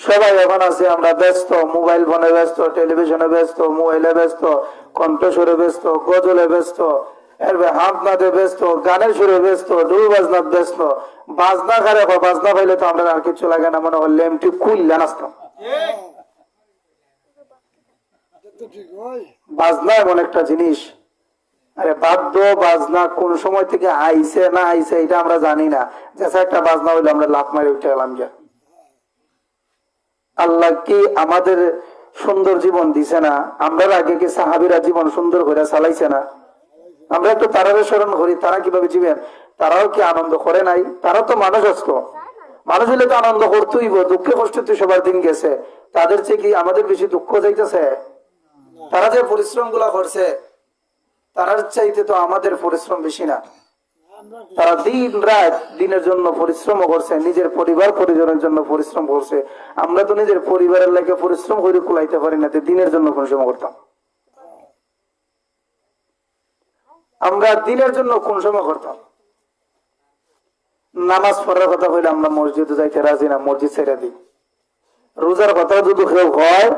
সবাই এখন আছে আমরা ব্যস্ত, মোবাইল ফোনে ব্যস্ত, টেলিভিশনে ব্যস্ত, মোবাইলে ব্যস্ত, কণ্ঠস্বরে ব্যস্ত, গজলে ব্যস্ত, হামনাতে ব্যস্ত, গানের সুরে ব্যস্ত, ডুল বাজনাত ব্যস্ত। বাজনা খারে বাজনা পাইলে তো আমরা আর কিছু লাগে না, মনে হলে এমটি খুললে নাচতাম। বাজনা এমন একটা জিনিস, আরে বাদ্য বাজনা কোন সময় থেকে আইছে না আইছে এটা আমরা জানি না, যেসা একটা বাজনা হইলো আমরা লাফ মারে উঠে গেলাম গিয়া। আল্লাহ কি আমাদের সুন্দর জীবন দিছে না? আমরা আগে কি সাহাবীরা জীবন সুন্দর করে চালাইছে না? আমরা একটু তারারে স্মরণ করি, তারা কিভাবে জীবন, তারাও কি আনন্দ করে নাই? তারা তো মানুষ আসতো, মানুষ হলে তো আনন্দ করতেই, দুঃখে কষ্ট তো সবার দিন গেছে, তাদের চেয়ে কি আমাদের বেশি দুঃখ যাইতেছে? তারা যে পরিশ্রম গুলা করছে তারার চাইতে তো আমাদের পরিশ্রম বেশি না। তারা দিন রাত দিনের জন্য পরিশ্রম করছে, নিজের পরিবার পরিজনের জন্য পরিশ্রম করছে। আমরা তো নিজের পরিবারের লাগে পরিশ্রম করে কুলাইতে পারি না, দিনের জন্য পরিশ্রম করতাম। আমরা দিনের জন্য কোন সময় করতাম? নামাজ পড়ার কথা হইলে আমরা মসজিদে যাইতে রাজি না, মসজিদ ছেড়ে দিই। রোজার কথা যদি কেউ হয়,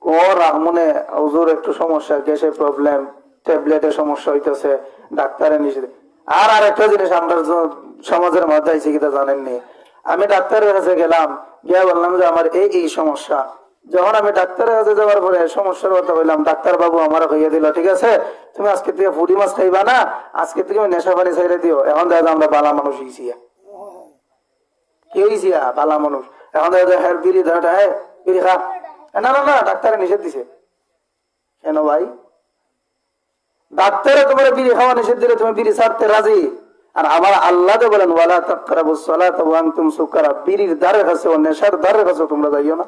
ওর মনে হুজুর একটু সমস্যা, গ্যাসের প্রবলেম, ট্যাবলেটের সমস্যা হইতেছে, ডাক্তারের নিষেধ। আর আরেকটা জিনিস আমরা সমাজের মধ্যে আইসি কিনা জানেননি, আমি ডাক্তারের কাছে গেলাম, গিয়ে বললাম যে আমার এই সমস্যা। যখন আমি ডাক্তারের কাছে যাওয়ার পরে সমস্যার কথা বললাম, ডাক্তার বাবু আমার হইয়া দিল, ঠিক আছে তুমি আজকে থেকে ফুটি মাছ খাইবা না, আজকে থেকে নেশা পানি ছেড়ে দিও। এখন দেখা আমরা বালা মানুষ হইছিয়া, কি হইছিয়া বালা মানুষ। এখন দেখা যায় হ্যাঁ বিড়ি ধরাটা, হ্যাঁ বিড়ি খা, না না না ডাক্তারে নিষেধ দিছে। কেন ভাই? ডাক্তারে তোমার বিড়ি খাওয়া নিষেধ দিলে তুমি বিড়ি ছাড়তে রাজি? আর আমার আল্লাহ তো বলেন ওয়ালা তাকরাবুস সালাতা ওয়া আনতুম সুকারা, বিড়ির ধারে কাছে ও নেশার ধারে কাছে তোমরা যাইও না,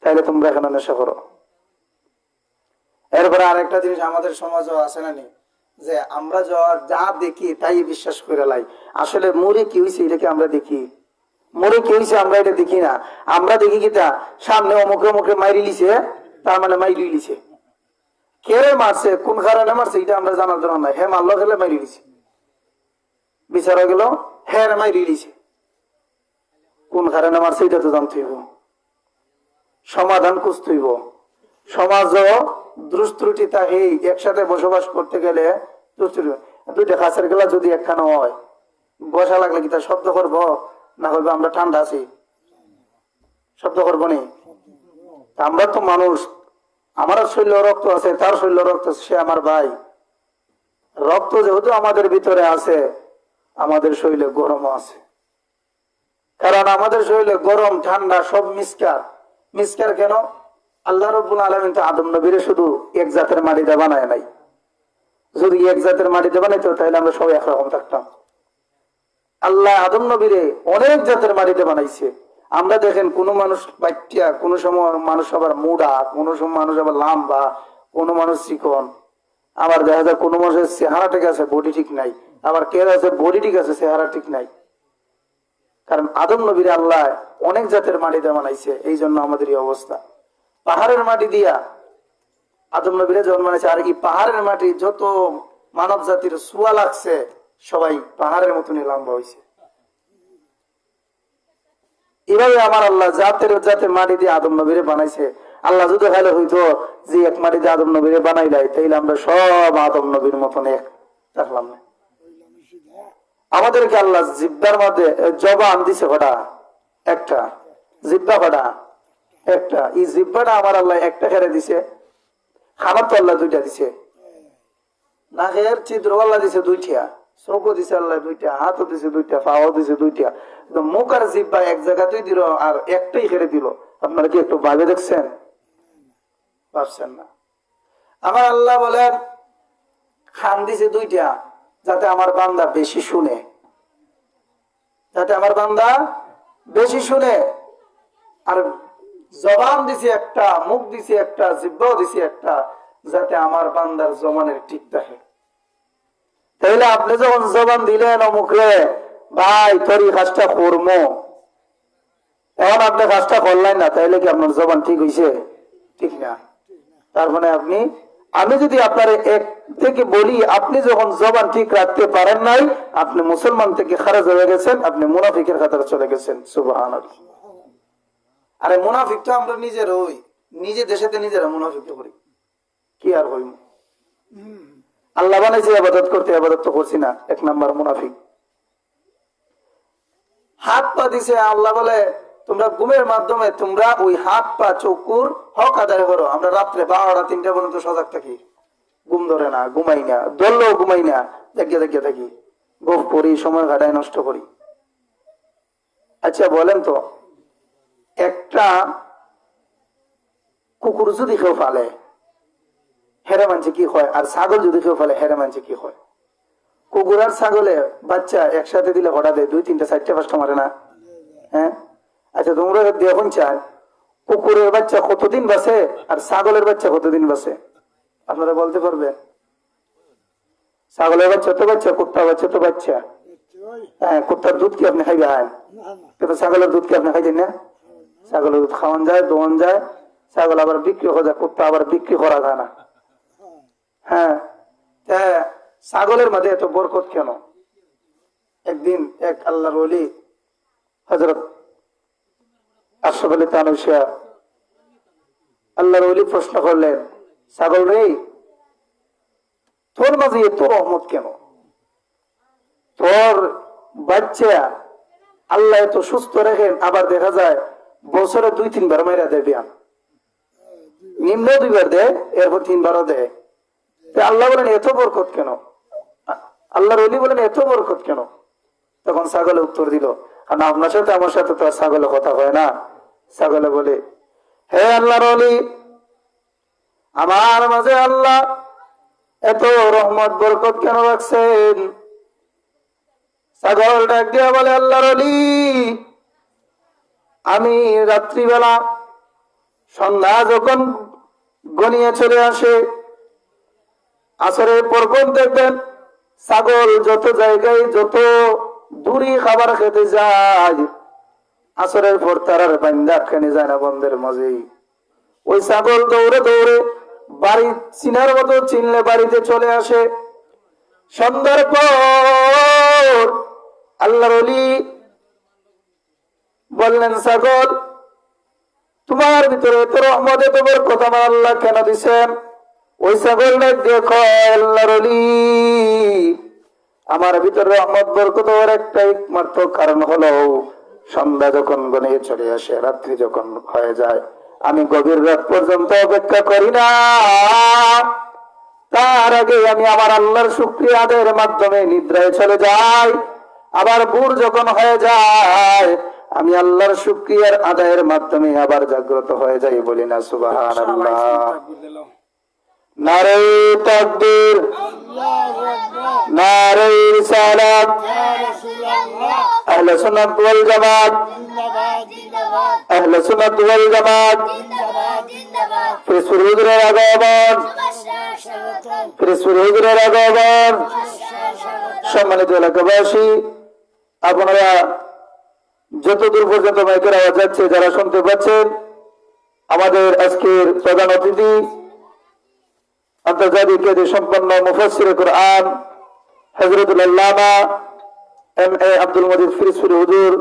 তাইলে তোমরা এখানে নেশা করো। এরপরে আরেকটা জিনিস আমাদের সমাজও আছে না নি, যে আমরা যা দেখি তাই বিশ্বাস করে লাই। আসলে মরে কি হয়েছে এটাকে আমরা দেখি, মরে কি হয়েছে আমরা এটা দেখি না। আমরা দেখি কিটা সামনে অমুকে অমুকে মাইরি লিছে, তার মানে মাইরি লিছে, কে মারছে কোন কারণে মারছে এটা আমরা জানার দরকার নাই। হ্যাঁ মারলো খেলে মাইরি লিছে, বিচার হয়ে গেল হ্যাঁ মাইরি লিছে, কোন কারণে মারছে এটা তো জানতে হইব, সমাধান খুঁজতে হইব। সমাজও দোষ ত্রুটি থাকে, একসাথে বসবাস করতে গেলে দুইটা কাছের গেলা যদি একখানা হয়, বসা লাগলে কি তার শব্দ করবো না করবো? আমরা ঠান্ডা আছি, শব্দ করবো নি? আমরা তো মানুষ, আমার শরীর রক্ত আছে, তার শরীর রক্ত আছে, সে আমার ভাই। রক্ত যেহেতু আমাদের ভিতরে আছে, আমাদের শরীরে গরম আছে, কারণ আমাদের শরীরে গরম ঠান্ডা সব মিসকার। মিসকার কেন? আল্লাহ রাব্বুল আলামিন তো আদম নবীরে শুধু এক জাতের মাটিতে বানায় নাই। যদি এক জাতের মাটিতে বানাইতো তাহলে আমরা সবাই একরকম থাকতাম। আল্লাহ আদম নবীরে অনেক জাতের মাটিতে বানাইছে। আমরা দেখেন কোন মানুষ বাচ্চা, কোন সময় মানুষ আবার মুড়া, কোন সময় মানুষ আবার লাম্বা, কোন মানুষ চিকন, আবার দেখা যায় কোন মানুষের চেহারা ঠিক আছে বডি ঠিক নাই, আবার কে আছে বডি ঠিক আছে চেহারা ঠিক নাই। কারণ আদম নবীরে আল্লাহ অনেক জাতের মাটিতে বানাইছে, এই জন্য আমাদের এই অবস্থা। পাহাড়ের মাটি দিয়া আদম নবীরে জন্ম বানাইছে, আর এই পাহাড়ের মাটি যত মানব জাতির সুয়া লাগছে সবাই পাহাড়ের মতনই লম্বা হয়েছে। এভাবে আমার আল্লাহ জাতের জাতের মাটি দিয়ে আদম নবীরে বানাইছে। আল্লাহ যদি খাইলে হইতো যে এক মাটি দিয়ে আদম নবীরে বানাইলাই, তাইলে আমরা সব আদম নবীর মতন এক থাকলাম না। আমাদেরকে আল্লাহ জিব্বার মধ্যে জবান দিছে কটা? একটা। জিব্বা কটা? একটা। এই জিব্বাটা আমার আল্লাহ একটা খেরে দিছে, খাবার তো আল্লাহ দুইটা দিছে, নাকের ছিদ্র আল্লাহ দিছে দুইটা, চোখও দিছে আল্লাহ দুইটা, হাতও দিছে দুইটা, পাও দিছে দুইটা, মুখ আর জিব্বা এক জায়গাতেই দিল আর একটাই খেরে দিল। আপনারা কি একটু ভাবে দেখছেন? ভাবছেন না? আমার আল্লাহ বলেন খান দিছে দুইটা, যাতে আমার বান্দা বেশি শুনে, যাতে আমার বান্দা বেশি শুনে। আর জবান দিছে একটা, মুখ দিছে একটা, জিব্বাও দিছে একটা, যাতে আমার বান্দার জবানের ঠিক থাকে। তাইলে আপনি যখন জবান দিলেন অমুকরে ভাই তোর কাজটা করবো, এখন আপনি কাজটা করলেন না, তাইলে কি আপনার জবান ঠিক হয়েছে? ঠিক না। তার মানে আমি যদি আপনার এক থেকে বলি, আপনি যখন জবান ঠিক রাখতে পারেন নাই, আপনি মুসলমান থেকে খারেজ হয়ে গেছেন, আপনি মুনাফিকের কাতারে চলে গেছেন। সুবহানাল্লাহ। আরে মুনাফিক তো আমরা নিজের হই, নিজে দেশেতে নিজেরা মুনাফিক করি, কি আর হইম? আল্লাহ বানাইছে ইবাদত করতে, ইবাদত তো করছি না, এক নাম্বার মুনাফিক। হাত পা দিছে, আল্লাহ বলে তোমরা ঘুমের মাধ্যমে তোমরা ওই হাত পা চকুর হক আদায় করো। আমরা রাত্রে 12টা 3টা পর্যন্ত সজাগ থাকি, ঘুম ধরে না, ঘুমাই না, ধরলেও ঘুমাই না, দেখিয়ে দেখিয়ে থাকি, গোফ করি, সময় কাটাই, নষ্ট করি। আচ্ছা বলেন তো, একটা কুকুর যদি কেউ ফালে হেরে মানছে কি হয়, আর ছাগল যদি কেউ ফালে হেরে মানছে কি হয়? কুকুর আর ছাগলে বাচ্চা একসাথে দিলে হঠাৎ 2, 3, 4, 5টা মারে না? হ্যাঁ। আচ্ছা তোমরা দেখুন চান কুকুরের বাচ্চা কতদিন বাঁচে আর ছাগলের বাচ্চা কতদিন বাঁচে? আপনারা বলতে পারবেন? ছাগলের বাচ্চা তো বাচ্চা, কুত্তার বাচ্চা তো বাচ্চা। হ্যাঁ, কুত্তার দুধ কি আপনি খাইবেন? কিন্তু ছাগলের দুধ কি আপনি খাইছেন না? ছাগলের দুধ খাওয়ান যায়, দোয়ান যায়, ছাগল আবার বিক্রি করা যায়, কুত্তা আবার বিক্রি করা যায় না। হ্যাঁ, ছাগলের মাঝে এত বরকত কেন? একদিন এক আল্লাহর ওলি হযরত আশরাফ আলী থানভী আল্লাহর ওলি প্রশ্ন করলেন, ছাগল রে, তোর মাঝে এত রহমত কেন? তোর বাচ্চা আল্লাহ এত সুস্থ রাখেন, আবার দেখা যায় বছরে 2-3 বার মাইরা দেয় ব্যায়াম, নিম্ন 2 বার দেয়, এরপর 3 বারও দেয়। আল্লাহ বলেন এত বরকত কেন? আল্লাহর ওলি বলেন এত বরকত কেন? তখন ছাগলে উত্তর দিল, কারণ আপনার সাথে আমার সাথে তো আর ছাগলে কথা হয় না। ছাগলে বলে, হে আল্লাহর ওলি, আমার মাঝে আল্লাহ এত রহমত বরকত কেন রাখছেন? ছাগল ডাক দিয়া বলে, আল্লাহর ওলি, আমি রাত্রিবেলা সন্ধ্যা যখন গনিয়ে চলে আসে, আসরের পর দেখবেন ছাগল যত জায়গায় যত দূরে খাবার খেতে যায়, আসরের পর তারার বান্দা খেনে যায় না বন্ধের মাঝেই। ওই ছাগল দৌড়ে দৌড়ে বাড়ি চিনার মতো চিনলে বাড়িতে চলে আসে। সন্ধ্যার পর আল্লাহর ওলি বললেন, ছাগল, তোমার ভিতরে এত রহমত এত বরকত আমার আল্লাহ কেন দিছেন? ওই ছাগল দেখো, আল্লাহর ওলি, আমার ভিতরে রহমত বরকত হওয়ার একটা একমাত্র কারণ হলো সন্ধ্যা যখন গনিয়ে চলে আসে, রাত্রি যখন হয়ে যায়, আমি গভীর রাত পর্যন্ত অপেক্ষা করি না, তার আগে আমি আমার আল্লাহর শুকরিয়া আদায়ের মাধ্যমে নিদ্রায় চলে যাই। আবার ভোর যখন হয়ে যায়, আমি আল্লাহর শুকরিয়ার আদায়ের মাধ্যমে আবার জাগ্রত হয়ে যাই। বলি না সুবহানাল্লাহ। নারে তাকবীর, নারে রিসালাত, আহলে সুন্নাত ওয়াল জামাত, আহলে সুন্নাত ওয়াল জামাত, ফিরসুর হুজুরের আগমন, ফিরসুর হুজুরের আগমন। সম্মানিত এলাকাবাসী, আপনারা যতদূর পর্যন্ত মাইকের আওয়াজ যাচ্ছে, যারা শুনতে পাচ্ছেন, আমাদের আজকের প্রধান অতিথি আন্তর্জাতিক খ্যাতি সম্পন্ন মুফাসসির কুরআন হযরতুল আল্লামা এম.এ. আব্দুল মজিদ ফিরসুরি হুজুর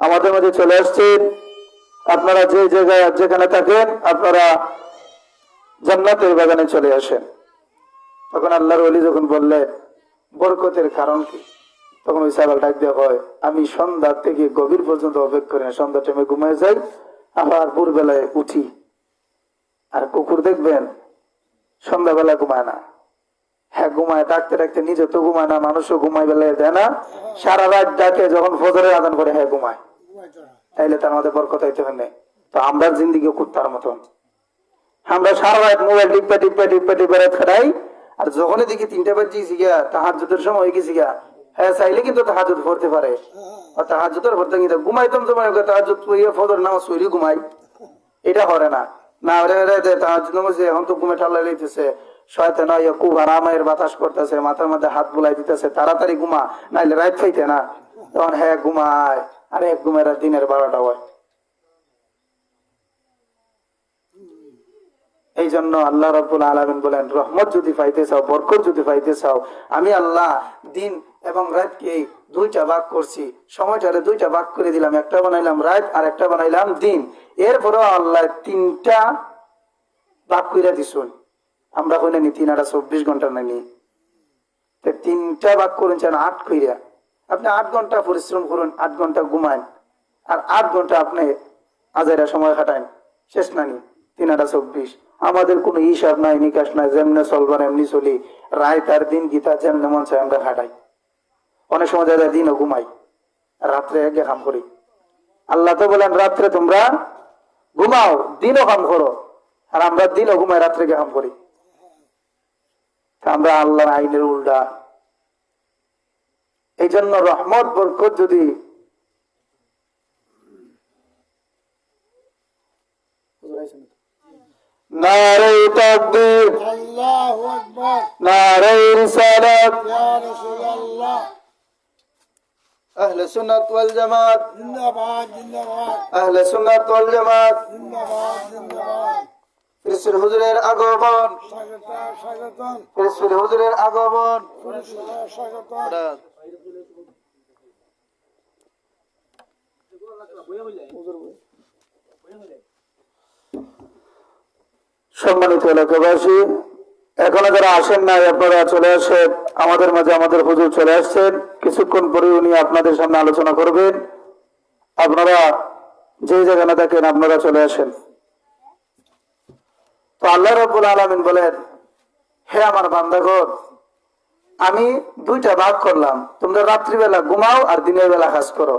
আমাদের মাঝে চলে আসছেন। আপনারা যে জায়গায় যেখানে থাকেন, আপনারা জান্নাতের বাগানে চলে আসেন। তখন আল্লাহর ওলি যখন বললেন বরকতের কারণ কি, তখন ওই ছাগল ডাক দেওয়া হয়, আমি সন্ধ্যা থেকে গভীর পর্যন্ত অপেক্ষা করি না, সন্ধ্যা টাইমে ঘুমিয়ে যাই, আবার ভোরবেলায় উঠি। আর কুকুর দেখবেন সন্ধ্যাবেলা ঘুমায় না, হ্যাঁ ঘুমায়, ডাকতে ডাকতে নিজে তো ঘুমায় না, মানুষও ঘুমায় বেলায় দেয় না, সারা রাত ডাকে, যখন ফজরের আজান করে হ্যাঁ ঘুমায়। তাইলে তার মধ্যে বরকত হইতে হয়। তো আমরা জিন্দিগি কুত্তার মতন, আমরা সারা রাত মোবাইল টিপা টিপা টিপা টিপা রাত খাটাই, আর যখনই দেখি 3টা বাজে গিয়া তাহাজ্জুদের সময় হয়ে গেছি গিয়া, হ্যাঁ চাইলে কিন্তু তাহাজ্জুদ পড়তে পারে, আর তাহাজ্জুদের পড়তে কিন্তু ঘুমাইতাম তো মানে তাহাজ্জুদ পড়িয়া ফজর নামাজ পড়ি ঘুমাই, এটা করে না। না তাহাজ্জুদ নামাজ এখন তো ঘুমে ঠাল্লা লইতেছে, শয়তান খুব আরামের বাতাস করতেছে, মাথার মধ্যে হাত বুলাই দিতেছে, তাড়াতাড়ি ঘুমা, নাইলে রাত পাইতে না, তখন হ্যাঁ ঘুমায়, আর এক ঘুমের দিনের 12টা হয়। এই জন্য আল্লাহ রাব্বুল আলামিন বলেন, রহমত যদি পাইতে চাও, বরকত যদি পাইতে চাও, আমি আল্লাহ দিন এবং রাতকে 2টা ভাগ করছি, সময়টারে 2টা ভাগ করে দিলাম, একটা বানাইলাম রাত আর একটা বানাইলাম দিন। এরপরেও আল্লাহ 3টা ভাগ করে দিছুন। আমরা কই নানি 3 আর 24 ঘন্টা নানি, 3টা ভাগ করেছেন 8 কইরা। আপনি 8 ঘন্টা পরিশ্রম করুন, 8 ঘন্টা ঘুমান, আর 8 ঘন্টা আপনি আজাইরা সময় কাটান, শেষ নানি 3 আর 24। আমাদের কোনো হিসাব নাই, নিকাশ নাই, যেমনে চলবার এমনি চলি, রায় তার দিন গীতা যেমনে মন চায় আমরা খাটাই। অনেক সময় যারা দিনও ঘুমাই, রাত্রে একে কাম করি। আল্লাহ তো বলেন রাত্রে তোমরা ঘুমাও, দিনও কাম করো, আর আমরা দিনও ঘুমাই, রাত্রে কাম করি। আমরা আল্লাহর আইনের উল্টা। এই জন্য রহমত বরকত যদি নারে তাকবীর, আল্লাহু আকবার, নারে রিসালাত, ইয়া রাসূলুল্লাহ, আহলে সুন্নাত ওয়াল জামাত, জিন্দাবাদ জিন্দাবাদ, আহলে সুন্নাত ওয়াল জামাত, জিন্দাবাদ জিন্দাবাদ, ফিরসুল হুজুরের আগমন, স্বাগতম স্বাগতম, ফিরসুল হুজুরের আগমন। স্বাগতম। সম্মানিত এলাকাবাসী, এখনো যারা আসেন নাই আপনারা চলে আসেন আমাদের মাঝে। আমাদের হুজুর চলে আসছেন, কিছুক্ষণ পরে উনি আপনাদের সামনে আলোচনা করবেন। আপনারা যে জায়গায় থাকেন আপনারা চলে আসেন। তো আল্লাহ রাব্বুল আলামিন বলেন, হে আমার বান্দাগণ, আমি দুইটা ভাগ করলাম, তোমরা রাত্রিবেলা ঘুমাও আর দিনের বেলা কাজ করো।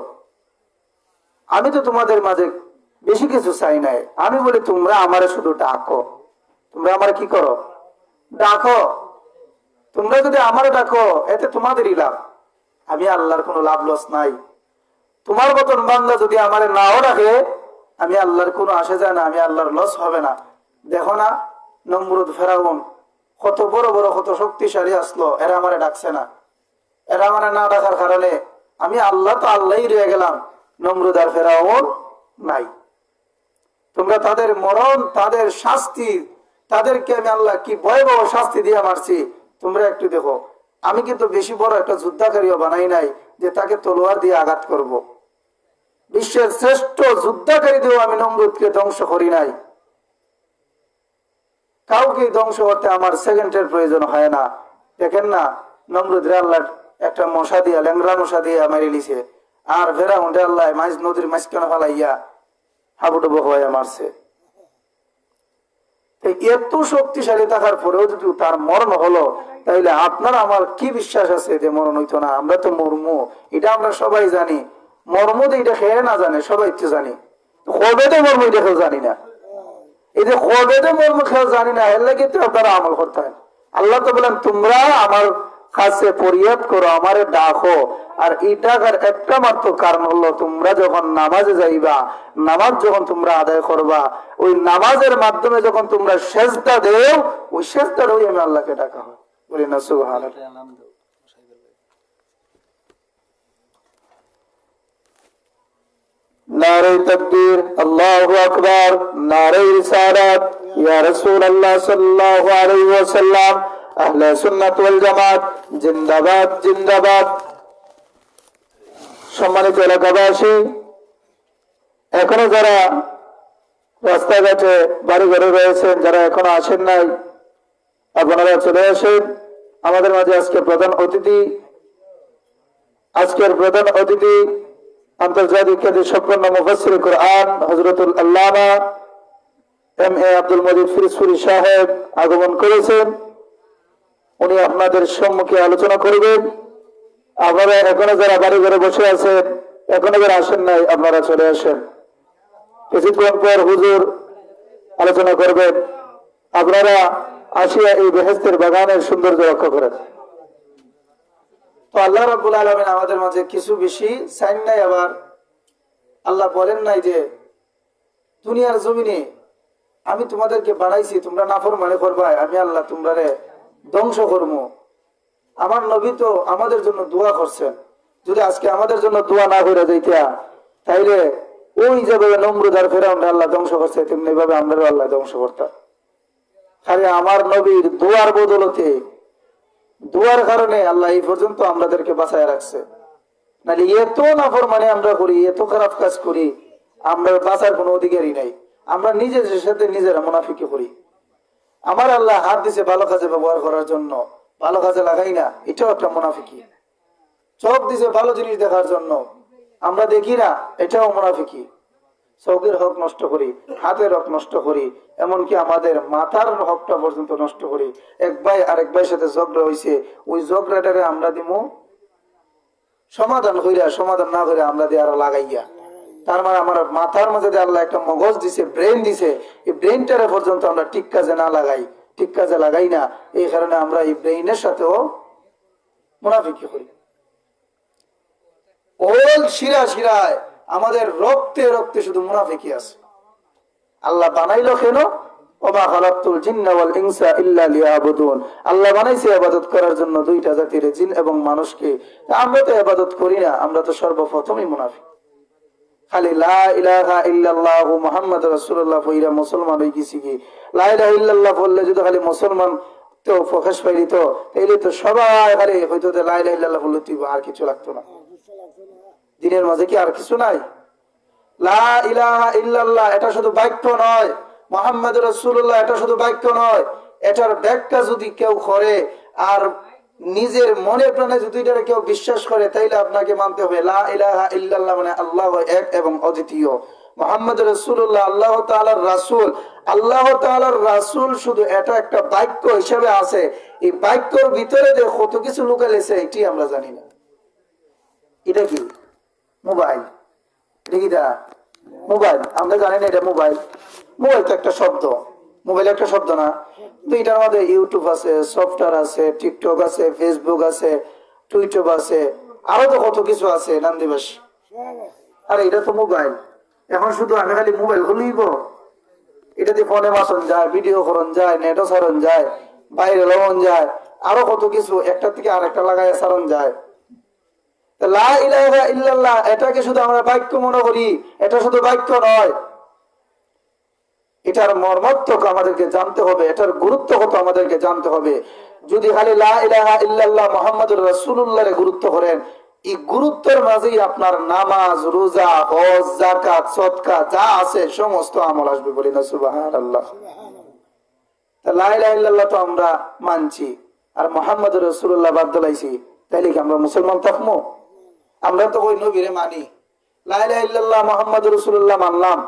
আমি তো তোমাদের মাঝে বেশি কিছু চাই নাই। আমি বলি তোমরা আমারে শুধু ডাকো। তোমরা আমার কি করো? ডাকো। তোমরা যদি আমার ডাকো এতে তোমাদেরই লাভ, আমি আল্লাহর কোনো লাভ লস নাই। তোমার মতন বান্দা যদি আমারে নাও ডাকে, আমি আল্লাহর কোনো আসে যায় না, আমি আল্লাহর লস হবে না। দেখো না নমরুদ ফেরাউন কত বড় বড় কত শক্তিশালী আসলো, এরা আমারে ডাকছে না। এরা আমারে না ডাকার কারণে আমি আল্লাহ তো আল্লাহই রয়ে গেলাম, নমরুদ আর ফেরাউন নাই। তোমরা তাদের মরণ, তাদের শাস্তি, তাদেরকে আমি আল্লাহ কি ভয়াবহ শাস্তি দিয়ে মারছি তোমরা একটু দেখো। আমি কিন্তু বেশি বড় একটা যুদ্ধাকারীও বানাই নাই যে তাকে তলোয়ার দিয়ে আঘাত করব। বিশ্বের শ্রেষ্ঠ যুদ্ধাকারী দিয়েও আমি নমরুদকে ধ্বংস করি নাই। কাউকে ধ্বংস করতে আমার সেকেন্ডের প্রয়োজন হয় না। দেখেন না নমরুদ রে আল্লাহ একটা মশা দিয়া, ল্যাংরা মশা দিয়ে মেরে লিছে, আর ফেরাউন রে আল্লাহ মাঝ নদীর মাঝখানে ফেলাইয়া হাবুডুবু হয়ে মারছে। এত শক্তিশালী থাকার পরেও যদি তার মরণ হলো, তাইলে আপনার আমার কি বিশ্বাস আছে যে মরণ হইতো না? আমরা তো মর্ম, এটা আমরা সবাই জানি। মর্ম তো এটা খেয়ে না জানে, সবাই তো জানি। কবে তো মর্ম এটা কেউ জানি না। এই যে কবে তো মর্ম খেয়ে জানি না, এর লাগে তো আপনারা আমল করতে হয়। আল্লাহ তো বলেন তোমরা আমার কাছে ফরিয়াদ করো, আমারে ডাকো। আর এই ডাকার একটা মাত্র কারণ হলো, তোমরা যখন নামাজে যাইবা, নামাজ যখন তোমরা আদায় করবা, ওই নামাজের মাধ্যমে যখন তোমরা সেজদা দেও, ওই সেজদার ওই আমি আল্লাহকে ডাকা হয়। বলি না সুবহানাল্লাহ। নারে তাকবীর, আল্লাহু আকবার, নারে রিসালাত, ইয়া রাসূলুল্লাহ সাল্লাল্লাহু আলাইহি ওয়াসাল্লাম, আহলে সুন্নাত ওয়াল জামাত জিন্দাবাদ জিন্দাবাদ। সম্মানিত এলাকাবাসী, এখনো যারা রাস্তাঘাটে বাড়ি ঘরে রয়েছেন, যারা এখনো আসেন নাই, আপনারা চলে আসেন আমাদের মাঝে। আজকের প্রধান অতিথি আন্তর্জাতিক খ্যাতি সম্পন্ন মুফাসসির কুরআন হযরতুল আল্লামা এম.এ. আব্দুল মজিদ ফিরোজপুরী সাহেব আগমন করেছেন। উনি আপনাদের সম্মুখে আলোচনা করবেন। আপনারা এখনো যারা বাড়ি ঘরে বসে আছেন, এখনো যারা আসেন নাই, আপনারা চলে আসেন। কিছুক্ষণ পর হুজুর আলোচনা করবেন। আপনারা আসিয়া এই বেহেশতের বাগানের সৌন্দর্য রক্ষা করেন। তো আল্লাহ রাব্বুল আলামিন আমাদের মাঝে কিছু বেশি চাইন নাই। আবার আল্লাহ বলেন নাই যে দুনিয়ার জমিনে আমি তোমাদেরকে বানাইছি, তোমরা নাফরমানি করবা, আমি আল্লাহ তোমরারে ধ্বংস করবো। আমার নবী তো আমাদের জন্য দোয়া করছেন। যদি আজকে আমাদের জন্য দোয়া না করে দিতা, তাইলে ওই যেভাবে নমরুদ আর ফেরাউন আল্লাহ ধ্বংস করছে, তেমনি ভাবে আমরা আল্লাহ ধ্বংস করতাম। খালি আমার নবীর দোয়ার বদলতে, দোয়ার কারণে আল্লাহ এই পর্যন্ত আমাদেরকে বাঁচায় রাখছে। নাহলে এত নাফরমানি আমরা করি, এত খারাপ কাজ করি, আমরা বাঁচার কোনো অধিকারই নাই। আমরা নিজেদের সাথে নিজেরা মুনাফিকি করি। আমার আল্লাহ হাত দিছে ভালো কাজে ব্যবহার করার জন্য, ভালো কাজে লাগাই না, এটাও একটা মুনাফিকি। চোখ দিছে ভালো জিনিস দেখার জন্য, আমরা দেখি না, এটাও মুনাফিকি। চৌকের হক নষ্ট করি, হাতের হক নষ্ট করি, এমনকি আমাদের মাথার হকটা পর্যন্ত নষ্ট করি। এক ভাই আরেক ভাইয়ের সাথে ঝগড়া হয়েছে, ওই ঝগড়াটারে আমরা দিমু সমাধান হইরা, সমাধান না করে আমরা দিয়ে আরো লাগাইয়া। তার মানে আমার মাথার মধ্যে দিয়ে আল্লাহ একটা মগজ দিছে, ব্রেন দিছে, এই ব্রেনটারে পর্যন্ত আমরা ঠিক কাজে না লাগাই, ঠিক কাজে লাগাই না। এই কারণে আমরা এই ব্রেইনের সাথেও মুনাফিকি করি। ওল শিরা শিরায় আমাদের রক্তে রক্তে শুধু মুনাফিকি আছে। আল্লাহ বানাইলো কেন? ওমা খালাকতুল জিন্না ওয়াল ইনসা ইল্লা লিয়াবুদুন। আল্লাহ বানাইছে ইবাদত করার জন্য দুইটা জাতির, জিন এবং মানুষকে। আমরা তো ইবাদত করি না, আমরা তো সর্বপ্রথমই মুনাফিক। খালি লা ইলাহা ইল্লাল্লাহু মুহাম্মাদুর রাসূলুল্লাহ পয়রা মুসলমান হই গেছি কি? লা ইলাহা ইল্লাল্লাহ বললে যদি খালি মুসলমান তো প্রকাশ পাইলি তো তাইলে তো সবাই খালি হয়তো লা ইলাহা ইল্লাল্লাহ বললে তুই আর কিছু লাগতো না। দিনের মাঝে কি আর কিছু নাই? লা ইলাহা ইল্লাল্লাহ এটা শুধু বাক্য নয়, মুহাম্মাদুর রাসূলুল্লাহ এটা শুধু বাক্য নয়, এটার ব্যাখ্যা যদি কেউ করে আর নিজের মনে প্রাণে যদি এটা কেউ বিশ্বাস করে, তাইলে আপনাকে মানতে হবে লা ইলাহা ইল্লাল্লাহ মানে আল্লাহ এক এবং অদ্বিতীয়। মুহাম্মাদুর রাসূলুল্লাহ আল্লাহ তাআলার রাসূল। আল্লাহ তাআলার রাসূল শুধু এটা একটা বাক্য হিসেবে আছে, এই বাক্যর ভিতরে যে কত কিছু লুকাইছে এটি আমরা জানি না। এটা কি? মোবাইল। এটা কি? মোবাইল। আমরা জানি না এটা মোবাইল। মোবাইল তো একটা শব্দ, মোবাইল একটা শব্দ না? তো এটার মধ্যে ইউটিউব আছে, সফটওয়্যার আছে, টিকটক আছে, ফেসবুক আছে, টুইটার আছে, আরো তো কত কিছু আছে নাম দিবস। আরে এটা তো মোবাইল। এখন শুধু আমি খালি মোবাইল খুলিব, এটাতে ফোনে মাসন যায়, ভিডিও করন যায়, নেটও সারন যায়, বাইরে লবণ যায়, আরো কত কিছু একটা থেকে আরেকটা লাগাই সারন যায়। লা ইলাহা ইল্লাল্লাহ এটাকে শুধু আমরা বাক্য মনে করি, এটা শুধু বাক্য নয়, এটার মর্মার্থক আমাদেরকে জানতে হবে, এটার গুরুত্ব কত আমাদেরকে জানতে হবে। যদি খালি লা ইলাহা ইল্লাল্লাহ মুহাম্মাদুর রাসূলুল্লাহর গুরুত্ব করেন, এই গুরুত্বের মাঝেই আপনার নামাজ, রোজা, হজ, যাকাত, সদকা যা আছে সমস্ত আমল আসবে। বলি না সুবহানাল্লাহ। লা ইলাহা ইল্লাল্লাহ তো আমরা মানছি, আর মুহাম্মাদুর রাসূলুল্লাহ বাদ দিলাইছি, তাইলে কি আমরা মুসলমান থাকবো? আমরা তো ওই নবীরে মানি, লা ইলাহা ইল্লাল্লাহ মুহাম্মাদুর রাসূলুল্লাহ মানলাম।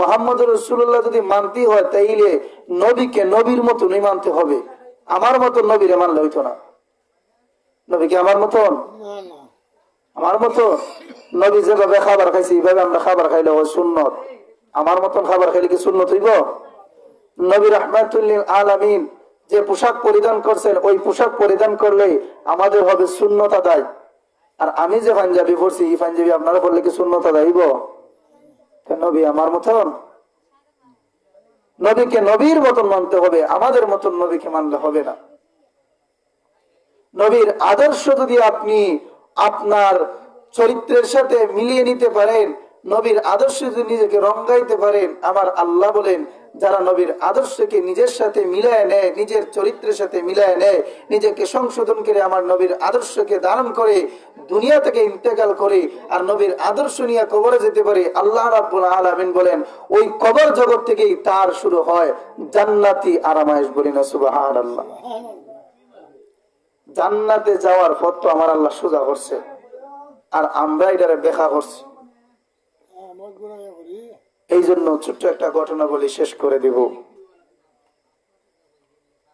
মুহাম্মাদুর রাসূলুল্লাহ যদি মানতে হয় তাইলে নবীকে নবীর মতনই মানতে হবে। আমার মতন নবীরে মানলে হইতো না। নবীকে আমার মতন, আমার মতো নবী যেভাবে খাবার খাইছে এইভাবে আমরা খাবার খাইলে হয় সুন্নত। আমার মতন খাবার খাইলে কি সুন্নত হইব? নবী রাহমাতুল লিল আলামিন যে পোশাক পরিধান করছেন ওই পোশাক পরিধান করলে আমাদের হবে সুন্নত আদায়। আর আমি যে পাঞ্জাবি পরছি এই পাঞ্জাবি আপনারা পরলে কি সুন্নত আদায় হইব? নবী আমার মতন, নবীকে নবীর মতন মানতে হবে, আমাদের মতন নবীকে মানলে হবে না। নবীর আদর্শ যদি আপনি আপনার চরিত্রের সাথে মিলিয়ে নিতে পারেন, নবীর আদর্শ যদি নিজেকে রঙ্গাইতে পারেন, আমার আল্লাহ বলেন যারা নবীর আদর্শকে নিজের সাথে মিলায় নেয়, নিজের চরিত্রের সাথে মিলায় নেয়, নিজেকে সংশোধন করে আমার নবীর আদর্শকে ধারণ করে দুনিয়া থেকে ইন্তেকাল করে আর নবীর আদর্শ নিয়ে কবরে যেতে পারে, আল্লাহ রাব্বুল আলামিন বলেন ওই কবর জগৎ থেকেই তার শুরু হয় জান্নাতি আরামায়েশ। বলি না সুবহানাল্লাহ। জান্নাতে যাওয়ার পথ তো আমার আল্লাহ সোজা করছে, আর আমরা এটারে ব্যাখ্যা করছি। এই জন্য ছোট্ট একটা ঘটনা বলি, শেষ করে দেব।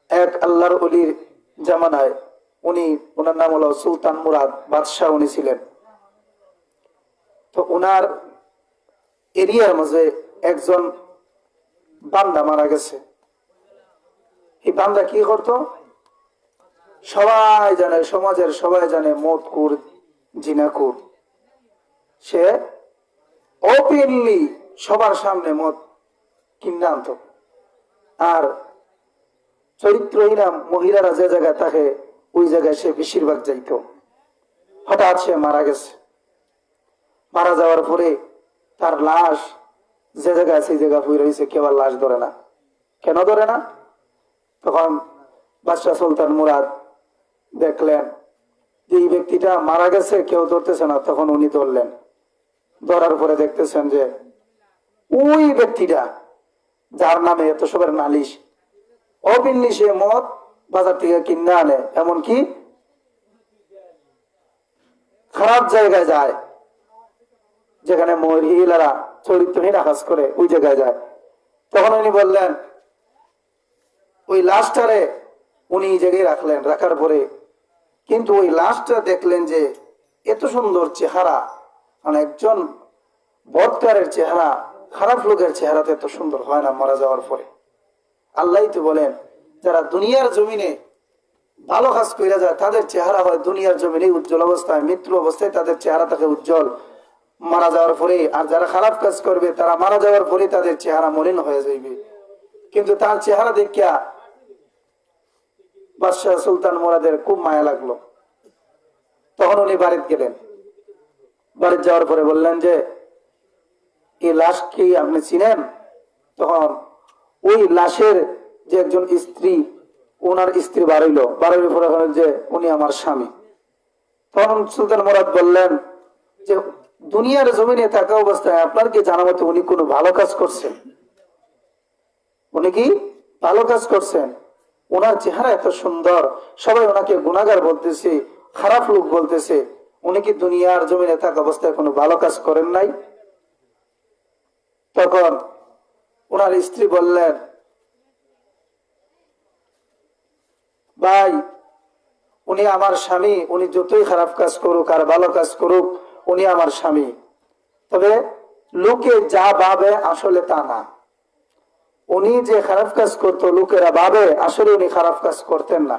এক আল্লাহর ওলির জামানায় ওনার নাম হলো সুলতান মুরাদ বাদশাহ, উনি ছিলেন। তো ওনার এরিয়ার মাঝে একজন বান্দা মারা গেছে। এই বান্দা কি করতো সবাই জানে, সমাজের সবাই জানে মদকুর, জিনাকুর। সে ওপেনলি সবার সামনে মদ কিনে আনতো, আর চরিত্রহীনা মহিলারা যে জায়গায় থাকে ওই জায়গায় সে বেশিরভাগ যাইত। হঠাৎ সে মারা গেছে। মারা যাওয়ার পরে তার লাশ যে জায়গায় সেই জায়গায় হয়ে রয়েছে, কেউ আর লাশ ধরে না। কেন ধরে না? তখন বাদশাহ সুলতান মুরাদ দেখলেন যে এই ব্যক্তিটা মারা গেছে, কেউ ধরতেছে না। তখন উনি ধরলেন। ধরার পরে দেখতেছেন যে ওই ব্যক্তিটা যার নামে এত সবার নালিশ, অবিন্নি সে মদ বাজার থেকে কিনে আনে, এমনকি খারাপ জায়গায় যায় যেখানে মহিলারা চরিত্রহীন কাজ করে ওই জায়গায় যায়। তখন উনি বললেন, ওই লাশটারে উনি এই জায়গায় রাখলেন। রাখার পরে কিন্তু ওই লাশটা দেখলেন যে এত সুন্দর চেহারা, মানে একজন বদকারের চেহারা খারাপ লোকের চেহারা তো এত সুন্দর হয় না মারা যাওয়ার পরে। আল্লাহ তো বলেন, যারা দুনিয়ার জমিনে ভালো কাজ করে যায় তাদের চেহারা হয় দুনিয়ার জমিনে উজ্জ্বল অবস্থায়, মৃত্যু অবস্থায় তাদের চেহারা থাকে উজ্জ্বল মারা যাওয়ার পরে। আর যারা খারাপ কাজ করবে তারা মারা যাওয়ার পরে তাদের চেহারা মলিন হয়ে যাইবে। কিন্তু তার চেহারা দেখিয়া বাদশাহ সুলতান মুরাদের খুব মায়া লাগলো। তখন উনি বাড়িতে গেলেন। বাড়িতে যাওয়ার পরে বললেন যে, এই লাশ কি আপনি চিনেন? তখন ওই লাশের যে একজন স্ত্রী, ওনার স্ত্রী বাড়িল পরে যে উনি আমার স্বামী। তখন সুলতান মুরাদ বললেন যে, দুনিয়ার জমিনে থাকা অবস্থায় আপনার কি জানা মতো উনি কোনো ভালো কাজ করছেন? উনি কি ভালো কাজ করছেন? ওনার চেহারা এত সুন্দর, সবাই ওনাকে গুনাহগার বলতেছে, খারাপ লোক বলতেছে, উনি কি দুনিয়ার জমিনে থাকা অবস্থায় কোনো ভালো কাজ করেন নাই? তখন ওনার স্ত্রী বললেন, ভাই, উনি আমার স্বামী, উনি যতই খারাপ কাজ করুক আর ভালো কাজ করুক উনি আমার স্বামী, তবে লোকে যা ভাবে আসলে তা না। উনি যে খারাপ কাজ করতো লোকেরা ভাবে আসলে উনি খারাপ কাজ করতেন না।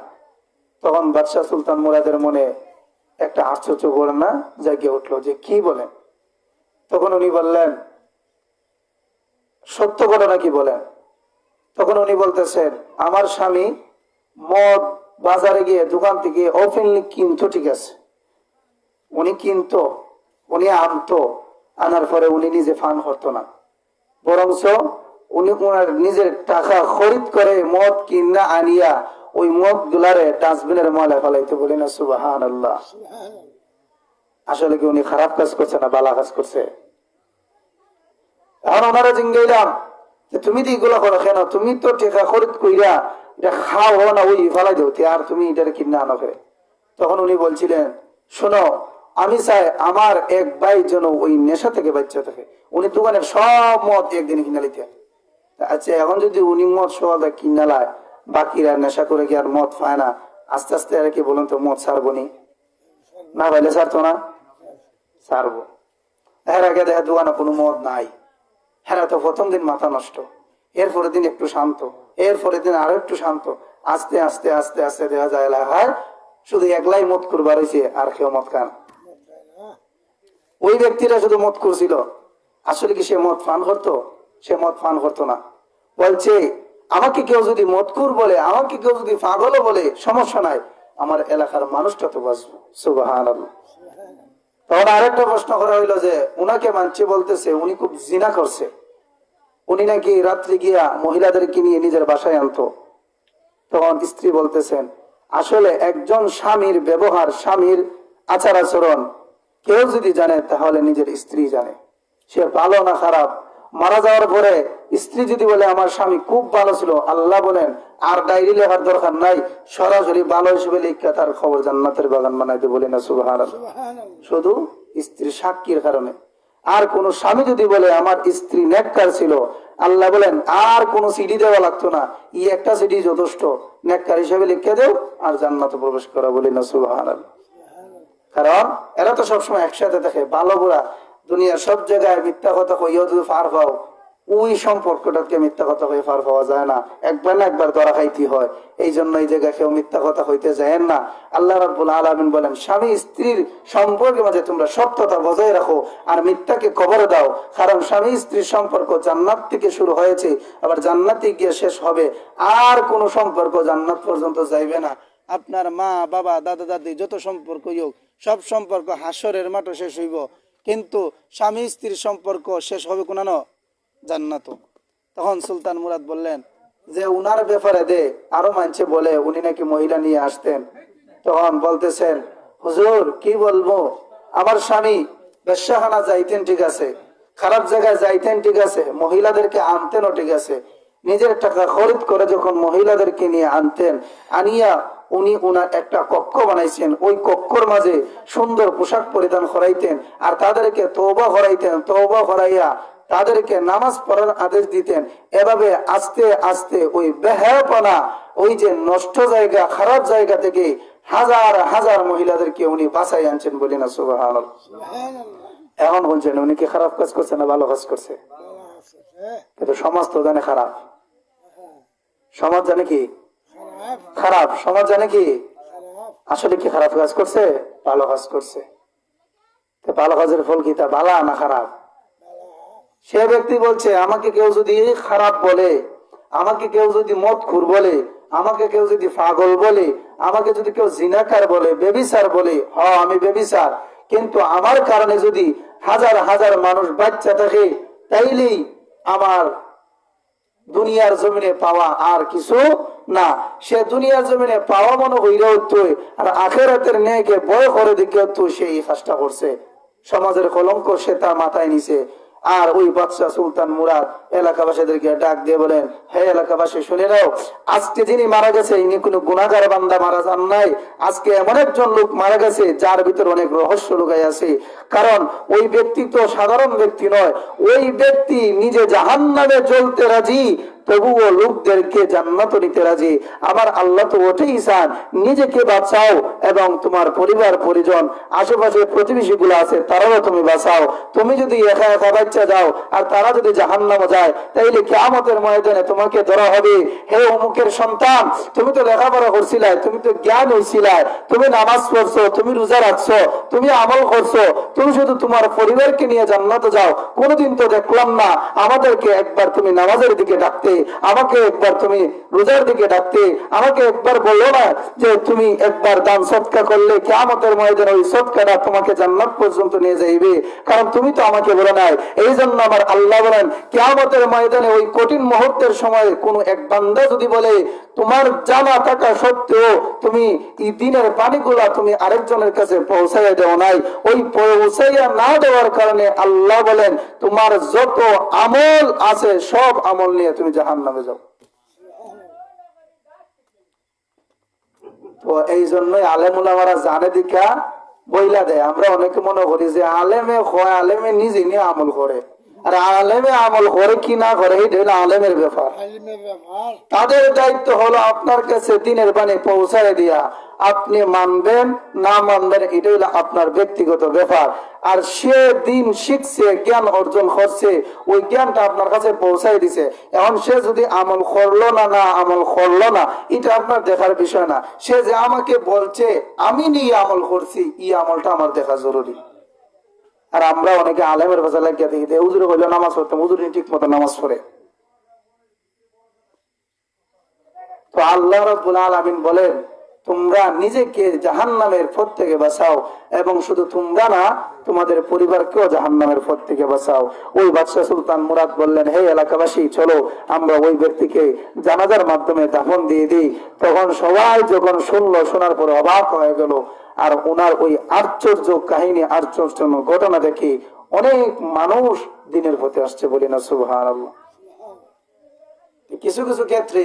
তখন বাদশাহ সুলতান মুরাদের মনে একটা আশ্চর্য ঘটনা জাগে উঠলো যে কি বলেন। তখন উনি বললেন, সত্য ঘটনা কি বলেন? তখন উনি বলতেছেন, আমার স্বামী মদ বাজারে গিয়ে দোকান থেকে ওপেনলি কিনতো, ঠিক আছে, উনি কিনতো, উনি আনতো, আনার পরে উনি নিজে পান করতো না, বরঞ্চ উনি ওনার নিজের টাকা খরিদ করে মদ কিনা আনিয়া ওই মদ গুলারে ডাস্টবিনের ময়লা ফেলাইতে। বলি না সুবহানাল্লাহ। আসলে কি উনি খারাপ কাজ করছে না ভালো কাজ করছে? এখন ওনারা জিজ্ঞাইলাম যে, তুমি তো এগুলো করো কেন? তুমি তো টাকা খরিদ কইরা এটা খাও না, ওই ফেলাই দেও, আর তুমি এটা কিনা আনো ফেরে। তখন উনি বলছিলেন, শোনো, আমি চাই আমার এক ভাই যেন ওই নেশা থেকে বাচ্চা থাকে। উনি দোকানের সব মদ একদিন কিনা লিতে। আচ্ছা, এখন যদি উনি মদ সবাই কিনা লায়, বাকিরা নেশা করে কি আর মদ পায় না? আস্তে আস্তে আর কি বলুন তো, মদ ছাড়বো নি? না পাইলে ছাড়তো না? ছাড়বো। এর আগে দেখা দোকানে কোনো মদ নাই, হ্যাঁ, তো প্রথম দিন মাথা নষ্ট, এরপরের দিন একটু শান্ত, এরপরের দিন আরো একটু শান্ত, আস্তে আস্তে আস্তে আস্তে দেখা যায় এলাকায় শুধু একলাই মদ করবার হয়েছে, আর কেউ মদ খান। ওই ব্যক্তিরা শুধু মদ করছিল, আসলে কি সে মদ পান করতো? সে মদ পান করতো না। বলছে, আমাকে কেউ যদি মদকুর বলে, আমাকে কেউ যদি পাগলও বলে, সমস্যা নাই, আমার এলাকার মানুষটা তো বাঁচবো। সুবহানাল্লাহ। তখন আরেকটা প্রশ্ন করা হইলো যে, উনাকে মানছে বলতেছে উনি খুব জিনা করছে, উনি নাকি রাত্রে গিয়া মহিলাদেরকে নিয়ে নিজের বাসায় আনতো। তখন স্ত্রী বলতেছেন, আসলে একজন স্বামীর ব্যবহার, স্বামীর আচার আচরণ কেউ যদি জানে তাহলে নিজের স্ত্রী জানে, সে ভালো না খারাপ। মারা যাওয়ার পরে স্ত্রী যদি বলে আমার স্বামী খুব ভালো ছিল, আল্লাহ বলেন আর ডায়েরি লেখার দরকার নাই, সরাসরি ভালো হিসেবে লিখা তার খবর জান্নাতের বাগান বানাইতে। বলি না সুবহানাল্লাহ। শুধু স্ত্রীর সাক্ষীর কারণে। আর কোন স্বামী যদি বলে আমার স্ত্রী নেককার ছিল, আল্লাহ বলেন আর কোন সিডি দেওয়া লাগতো না, এই একটা সিডি যথেষ্ট, নেককার হিসেবে লিখে দেও আর জান্নাতে প্রবেশ করা। বলি না সুবহানাল্লাহ। কারণ এরা তো সবসময় একসাথে থাকে, ভালো বুড়া দুনিয়ার সব জায়গায় মিথ্যা কথা কইও যদি ফার পাও, ওই সম্পর্কটাকে মিথ্যা কথা কয়ে ফার পাওয়া যায় না, একবার না একবার ধরা খাইতে হয়। এই জন্য এই জায়গায় কেউ মিথ্যা কথা কইতে যায় না। আল্লাহ রাব্বুল আলামিন বলেন, স্বামী স্ত্রীর সম্পর্কের মাঝে তোমরা সত্যতা বজায় রাখো আর মিথ্যাকে কবর দাও, কারণ স্বামী স্ত্রীর সম্পর্ক জান্নাত থেকে শুরু হয়েছে, আবার জান্নাতে গিয়ে শেষ হবে। আর কোন সম্পর্ক জান্নাত পর্যন্ত যাইবে না। আপনার মা বাবা দাদা দাদি যত সম্পর্ক হোক, সব সম্পর্ক হাসরের মাঠে শেষ হইব, কিন্তু স্বামী স্ত্রীর সম্পর্ক শেষ হবে কোন জান্নাত। তখন সুলতান মুরাদ বললেন যে, উনার ব্যাপারে দে আরো মানছে বলে উনি নাকি মহিলা নিয়ে আসতেন। তখন বলতেছেন, হুজুর কি বলবো, আমার স্বামী বেশ্যাখানা যাইতেন, ঠিক আছে, খারাপ জায়গায় যাইতেন, ঠিক আছে, মহিলাদেরকে আনতেনও, ঠিক আছে, নিজের টাকা খরিদ করে যখন মহিলাদেরকে নিয়ে আনতেন, আনিয়া উনি উনার একটা কক্ষ বানাইছেন, ওই কক্ষর মাঝে সুন্দর পোশাক পরিধান করাইতেন আর তাদেরকে তওবা করাইতেন, তওবা করাইয়া তাদেরকে নামাজ পড়ার আদেশ দিতেন। এভাবে আস্তে আস্তে ওই বেহায়াপনা, ওই যে নষ্ট জায়গা, খারাপ জায়গা থেকে হাজার হাজার মহিলাদেরকে উনি বাঁচাই আনছেন, বলি না সুবহানাল্লাহ। সুবহানাল্লাহ। এখন বলছেন উনি কি খারাপ কাজ করছে না ভালো কাজ করছে? কিন্তু সমাজ তো জানে খারাপ, সমাজ জানে কি খারাপ খারাপ, সমাজ জানে কি খারাপ আসলে কি খারাপ কাজ করছে, ভালো কাজ করছে। তো ভালো কাজের ফল কি তা ভালো না খারাপ? সে ব্যক্তি বলছে আমাকে কেউ যদি খারাপ বলে, আমাকে কেউ যদি মদখোর বলে, আমাকে কেউ যদি পাগল বলে, আমাকে যদি কেউ জিনাকার বলে, বেবিচার বলে, আমি বেবিচার, কিন্তু আমার কারণে যদি হাজার হাজার মানুষ বাচ্চা থাকে, তাইলেই আমার দুনিয়ার জমিনে পাওয়া আর কিছু না। সে দুনিয়ার জমিনে পাওয়া মনে হইলে হতো, আর আখেরাতের নেকে বয় করে দিকে হতো, সে এই কাজটা করছে। সমাজের কলঙ্ক সে তার মাথায় নিছে। আর ওই বাদশাহ সুলতান মুরাদ এলাকাবাসীদেরকে ডাক দিয়ে বলেন, হে এলাকাবাসী শুনে নাও, আজকে যিনি মারা গেছে ইনি কোনো গুনাহগার বান্দা মারা যান নাই। আজকে এমন একজন লোক মারা গেছে যার ভিতর অনেক রহস্য লুকাই আছে। কারণ ওই ব্যক্তি তো সাধারণ ব্যক্তি নয়, ওই ব্যক্তি নিজে জাহান্নামে জ্বলতে রাজি, তবুও লোকদেরকে জান্নাত নিতে রাজি। আমার আল্লাহ তো ওটাই চান, নিজেকে বাঁচাও এবং তোমার পরিবার পরিজন আশেপাশে প্রতিবেশী গুলো আছে তারাও তুমি বাঁচাও। তুমি যদি একা একা বাচ্চা যাও আর তারা যদি জাহান্নামে যায়, তাইলে কিয়ামতের ময়দানে তোমাকে ধরা হবে, হে অমুকের সন্তান, তুমি তো লেখাপড়া করছিলে, তুমি তো জ্ঞান হয়েছিলে, তুমি নামাজ পড়ছো, তুমি রোজা রাখছো, তুমি আমল করছো, তুমি শুধু তোমার পরিবারকে নিয়ে জান্নাতে যাও, কোনোদিন তো দেখলাম না আমাদেরকে একবার তুমি নামাজের দিকে ডাকতে, আমাকে একবার তুমি রোজার দিকে ডাকতে, আমাকে একবার বললো না যে তুমি একবার দান সদকা করলে কিয়ামতের ময়দানে ওই সদকাটা তোমাকে জান্নাত পর্যন্ত নিয়ে যাইবে, কারণ তুমি তো আমাকে বলে নাই। এই জন্য আমার আল্লাহ বলেন কিয়ামতের ময়দানে ওই কঠিন মুহূর্তের সময় কোন এক বান্দা যদি বলে তোমার জানা থাকা সত্ত্বেও তুমি এই দিনের পানিগুলা তুমি আরেকজনের কাছে পৌঁছাইয়া দেও নাই, ওই পৌঁছাইয়া না দেওয়ার কারণে আল্লাহ বলেন তোমার যত আমল আছে সব আমল নিয়ে তুমি জাহান্নামে যাও। তো এই জন্যই আলেম উলামারা জানে দিকা বইলা দেয়। আমরা অনেকে মনে করি যে আলেমে হয়, আলেমে নিজে নিয়ে আমল করে, আর আলেমে আমল করে কি না করে এটা হলো আলেমের ব্যাপার। আলিমের ব্যাপার তাদের দায়িত্ব হলো আপনার কাছে দিনের বাণী পৌঁছায় দিয়া, আপনি মানবেন না মানবেন এটা হলো আপনার ব্যক্তিগত ব্যাপার। আর সে দিন শিখছে, জ্ঞান অর্জন করছে, ওই জ্ঞানটা আপনার কাছে পৌঁছায় দিছে। এখন সে যদি আমল করলো না না আমল করলো না এটা আপনার দেখার বিষয় না। সে যে আমাকে বলছে আমি নিয়ে আমল করছি, এই আমলটা আমার দেখা জরুরি। আর আমরা অনেকে আলেমের ভাষা লাগিয়ে দেখি, হুজুরে বললো নামাজ পড়তাম, হুজুরে ঠিক মতো নামাজ পড়ে। তো আল্লাহ রাব্বুল আলামিন বলেন তোমরা নিজেকে জাহান্নামের পথ থেকে বাঁচাও, এবং শুধু তোমরা না তোমাদের পরিবারকেও জাহান্নামের পথ থেকে বাঁচাও। ওই বাদশাহ সুলতান মুরাদ বললেন, হে এলাকাবাসী চলো আমরা ওই ব্যক্তিকে জানাজার মাধ্যমে দাফন দিয়ে দিই। তখন সবাই যখন শুনলো, শোনার পরে অবাক হয়ে গেল। আর ওনার ওই আশ্চর্য কাহিনী, আশ্চর্য ঘটনা দেখে অনেক মানুষ দিনের পথে আসছে, বলি না সুবহানাল্লাহ। কিছু কিছু ক্ষেত্রে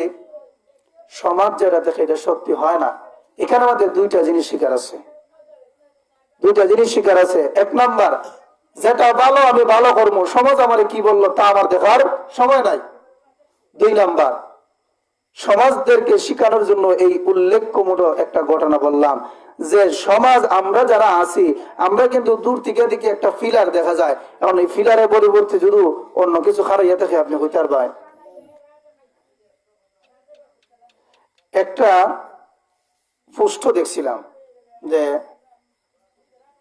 সমাজ যেটা দেখে এটা সত্যি হয় না। এখানে আমাদের দুইটা জিনিস শিকার আছে, দুইটা জিনিস শিকার আছে। এক নাম্বার, যেটা ভালো আমি ভালো করবো, সমাজ আমার কি বললো তা আমার দেখার সময় নাই। দুই নাম্বার, সমাজদেরকে শিখানোর জন্য এই উল্লেখমূলক একটা ঘটনা বললাম যে সমাজ আমরা যারা আছি আমরা কিন্তু দূর থেকে দিকে একটা ফিলার দেখা যায়, এখন এই ফিলারের পরিবর্তে যদি অন্য কিছু খারাইয়া থাকে আপনি হইতে পারবেন। একটা পুষ্ট দেখছিলাম যে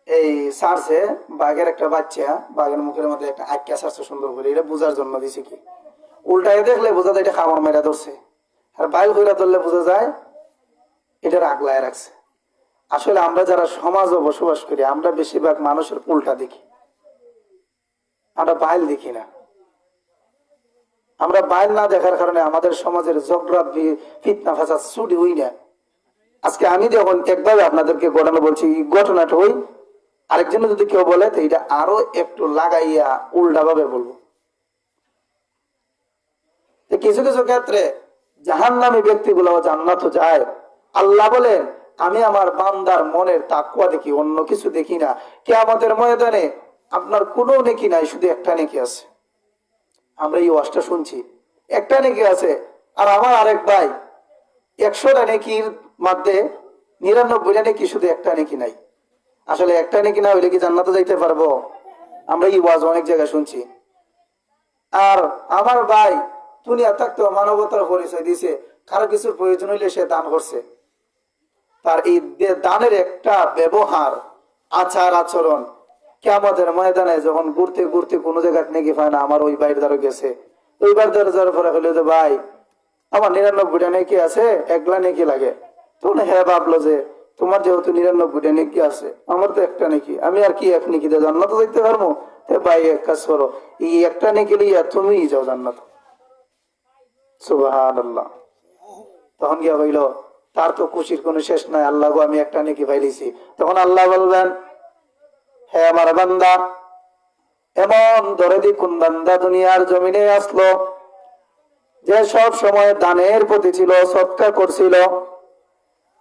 এই সারছে বাঘের একটা বাচ্চা, বাঘের মুখের মধ্যে একটা আটকা সারছে সুন্দর করে, এটা বোঝার জন্য দিছে কি, উল্টায় দেখলে বোঝা যায় এটা খামার মেরা ধরছে, আর বাইল হইরা ধরলে বোঝা যায় এটা আগলায় রাখছে। আসলে আমরা যারা সমাজে বসবাস করি আমরা বেশিরভাগ মানুষের উল্টা দেখি, আমরা বাইল দেখি না। আমরা বাইল না দেখার কারণে আমাদের সমাজের ঝগড়া ফিতনা ফাসাদ ছুটি হই না। আজকে আমি যখন একভাবে আপনাদেরকে ঘটনা বলছি, এই ঘটনাটা হই, আরেকজন যদি কেউ বলে তো এটা আরো একটু লাগাইয়া উল্টা ভাবে বলবো। কিছু কিছু ক্ষেত্রে জাহান্নামী ব্যক্তিগুলো জান্নাত যায়। আল্লাহ বলেন আমি আমার বান্দার মনের তাকওয়া দেখি, অন্য কিছু দেখি না। কিয়ামতের ময়দানে আপনার কোনো নেকি নাই, শুধু একটা নেকি আছে। আমরা এই ওয়াজটা শুনছি, একটা নেকি আছে, আর আমার আরেক ভাই 100টা নেকির মধ্যে 99টা নেকি, শুধু একটা নেকি নাই। আসলে একটা নেকি না হইলে কি জান্নাতে যাইতে পারবো? আমরা এই ওয়াজ অনেক জায়গায় শুনছি। আর আমার ভাই দুনিয়া থাকতো মানবতার পরিচয় দিছে, কারো কিছুর প্রয়োজন হইলে সে দান করছে। তার এই দানের একটা ব্যবহার, আচার আচরণ, কিয়ামতের ময়দানে যখন ঘুরতে ঘুরতে কোনো জায়গায় নেকি পায় না, আমার ওই ভাইয়ের দ্বারা গেছে, ওই ভাইয়ের দ্বারা যাওয়ার পরে হইলো যে ভাই আমার 99টা নেকি আছে, একলা নেকি লাগে। তখন হ্যাঁ ভাবলো যে তোমার যেহেতু 99টা নেকি আছে, আমার তো একটা নেকি, আমি আর কি এক নেকি দিয়ে জান্নাতে যাইতে পারবো? ভাই এক কাজ করো, এই একটা নেকি লিয়া তুমি যাও জান্নাত। সুবহানাল্লাহ। তখন গিয়া হইল তার তো খুশির কোনো শেষ নাই, আল্লাহ গো আমি একটা নেকি পাইলিছি। তখন আল্লাহ বলবেন, হে আমার বান্দা, এমন দরদি কোন বান্দা দুনিয়ার জমিনে আসলো যে সব সময় দানের প্রতি ছিল, সৎকার করছিল,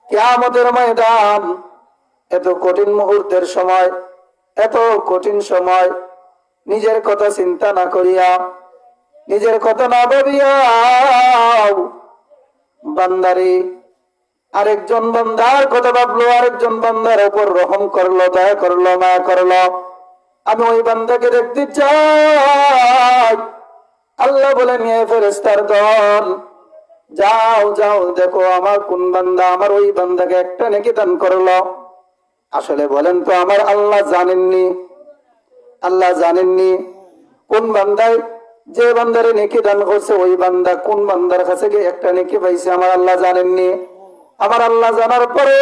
কিয়ামতের ময়দান এত কঠিন মুহূর্তের সময়, এত কঠিন সময় নিজের কথা চিন্তা না করিয়া, নিজের কথা না ভাবিয়া বান্দারে আরেকজন বান্দার কথা ভাবলো, আরেকজন বান্দার উপর রহম করলো, দয়া করলো, মায়া করলো, আমি ওই বান্দাকে দেখতে চাই। আল্লাহ বলেন, হে ফেরেশতার দল, যাও যাও দেখো আমার কোন বান্দা আমার ওই বান্দাকে একটা নেকি দান করলো। আসলে বলেন তো আমার আল্লাহ জানেননি? আল্লাহ জানেননি কোন বান্দায় যে বান্দারে নেকি দান করছে, ওই বান্দা কোন বান্দার কাছে গিয়ে একটা নেকি পাইছে? আমার আল্লাহ জানেননি? আমার আল্লাহ জানার পরে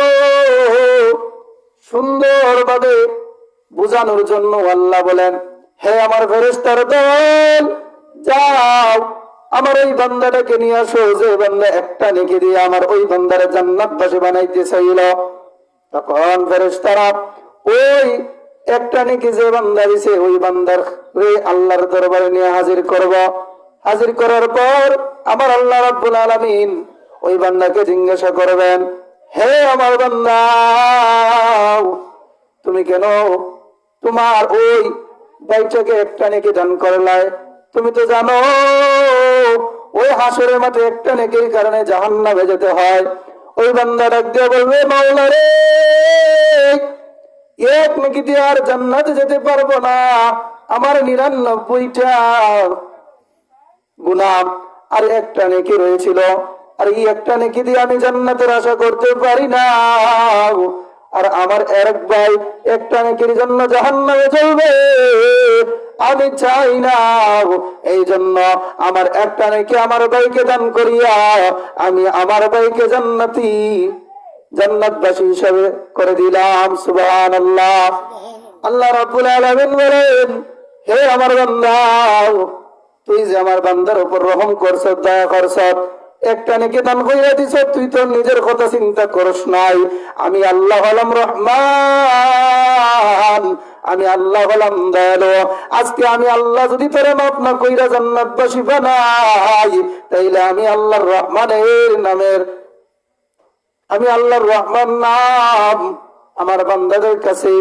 সুন্দরভাবে বুঝানোর জন্য আল্লাহ বলেন, হে আমার ফেরেশতার দল, যাও আমার ওই বান্দাটাকে নিয়ে আসো, যে বান্দা একটা নেকি দিয়ে আমার ওই বান্দারে জান্নাতবাসী বানাইতে চাইল। তখন ফেরেশতারা ওই একটা নেকি যে বান্দা দিছে, ওই বান্দার আল্লাহর দরবারে নিয়ে হাজির করব। হাজির করার পর আমার আল্লাহ রাব্বুল আলামিন ওই বান্দাকে জিজ্ঞাসা করবেন, হে আমার বান্দা, তুমি কেন তোমার ওই ভাইটাকে একটা নেকি দান করলাই? তুমি তো জানো ওই হাসরের মাঠে একটা নেকির কারণে জাহান্নামে যেতে হয়। ওই বান্দা ডাক দিয়ে বলবে, মাওলা রে, এক নেকি দিয়ে আর জান্নাতে যেতে পারবো না, আমার 99টা গুনাহ আর একটা নেকি রয়েছিল, আর এই একটা নেকি দিয়ে আমি জান্নাতের আশা করতে পারি না। আর আমার এক ভাই একটা নেকির জন্য জাহান্নামে চলবে, আমি চাই না। এই জন্য আমার একটা নেকি আমার ভাইকে দান করিয়া আমি আমার ভাইকে জান্নাতবাসী হিসাবে করে দিলাম। সুবহানাল্লাহ। আল্লাহ রাব্বুল আলামিন বলেন, হে আমার বান্দা, তুই যে আমার বান্দার উপর রহম করছ, দয়া করছ, একটা নেকি দান কইরা দিছ, তুই তো নিজের কথা চিন্তা করস নাই। আমি আল্লাহ হলাম রহমান, আমি আল্লাহ হলাম দয়ালু। আজকে আমি আল্লাহ যদি তোরে মাফ না কইরা জান্নাতবাসী বানাই, তাইলে আমি আল্লাহর রহমানের নামের, আমি আল্লাহর রহমান নাম আমার বান্দাদের কাছে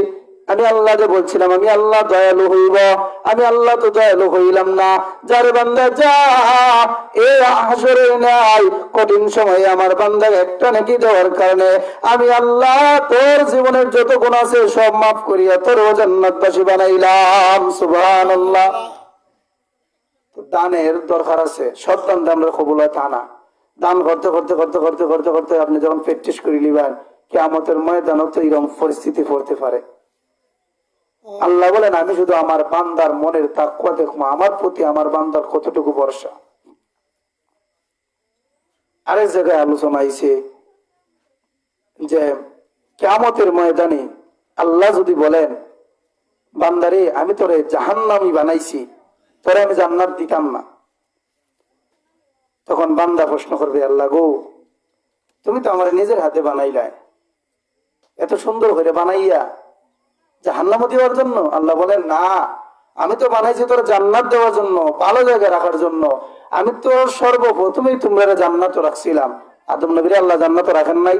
আমি আল্লাহ যে বলছিলাম আমি আল্লাহ দয়ালু হইব, আমি আল্লাহ তো দয়ালু হইলাম না। যার বান্দা যা এই হাসরের নাই কঠিন সময়ে আমার বান্দাকে একটা নেকি দেওয়ার কারণে আমি আল্লাহ তোর জীবনের যত গুনাহ আছে সব মাফ করিয়া তোর জান্নাতবাসী বানাইলাম। সুবহানাল্লাহ। দানের দরকার আছে, সব দান আমরা কবুল হয় তা না। দান করতে করতে করতে করতে করতে করতে আপনি যখন প্র্যাকটিস করে নিবেন, কিয়ামতের ময়দানও তো এরকম পরিস্থিতি পড়তে পারে। আল্লাহ বলেন, আমি শুধু আমার বান্দার মনের তাকওয়া দেখবো, আমার প্রতি আমার বান্দার কতটুকু ভরসা। আরেক জায়গায় আলোচনা আইছে যে কিয়ামতের ময়দানে আল্লাহ যদি বলেন, বান্দারে আমি তোরে জাহান্নামী বানাইছি, তোরে আমি জান্নাত দিতাম না, তখন বান্দা প্রশ্ন করবে, আল্লাহ গো, তুমি তো আমার নিজের হাতে বানাইলাই, এত সুন্দর করে বানাইয়া জাহান্নামে দেওয়ার জন্য? আল্লাহ বলেন, না, আমি তো বানাইছি তোর জান্নাত দেওয়ার জন্য, ভালো জায়গায় রাখার জন্য। আমি তো সর্বপ্রথমেই তোমরা জান্নাত রাখছিলাম। আদম নবীর আল্লাহ জান্নাত রাখেন নাই?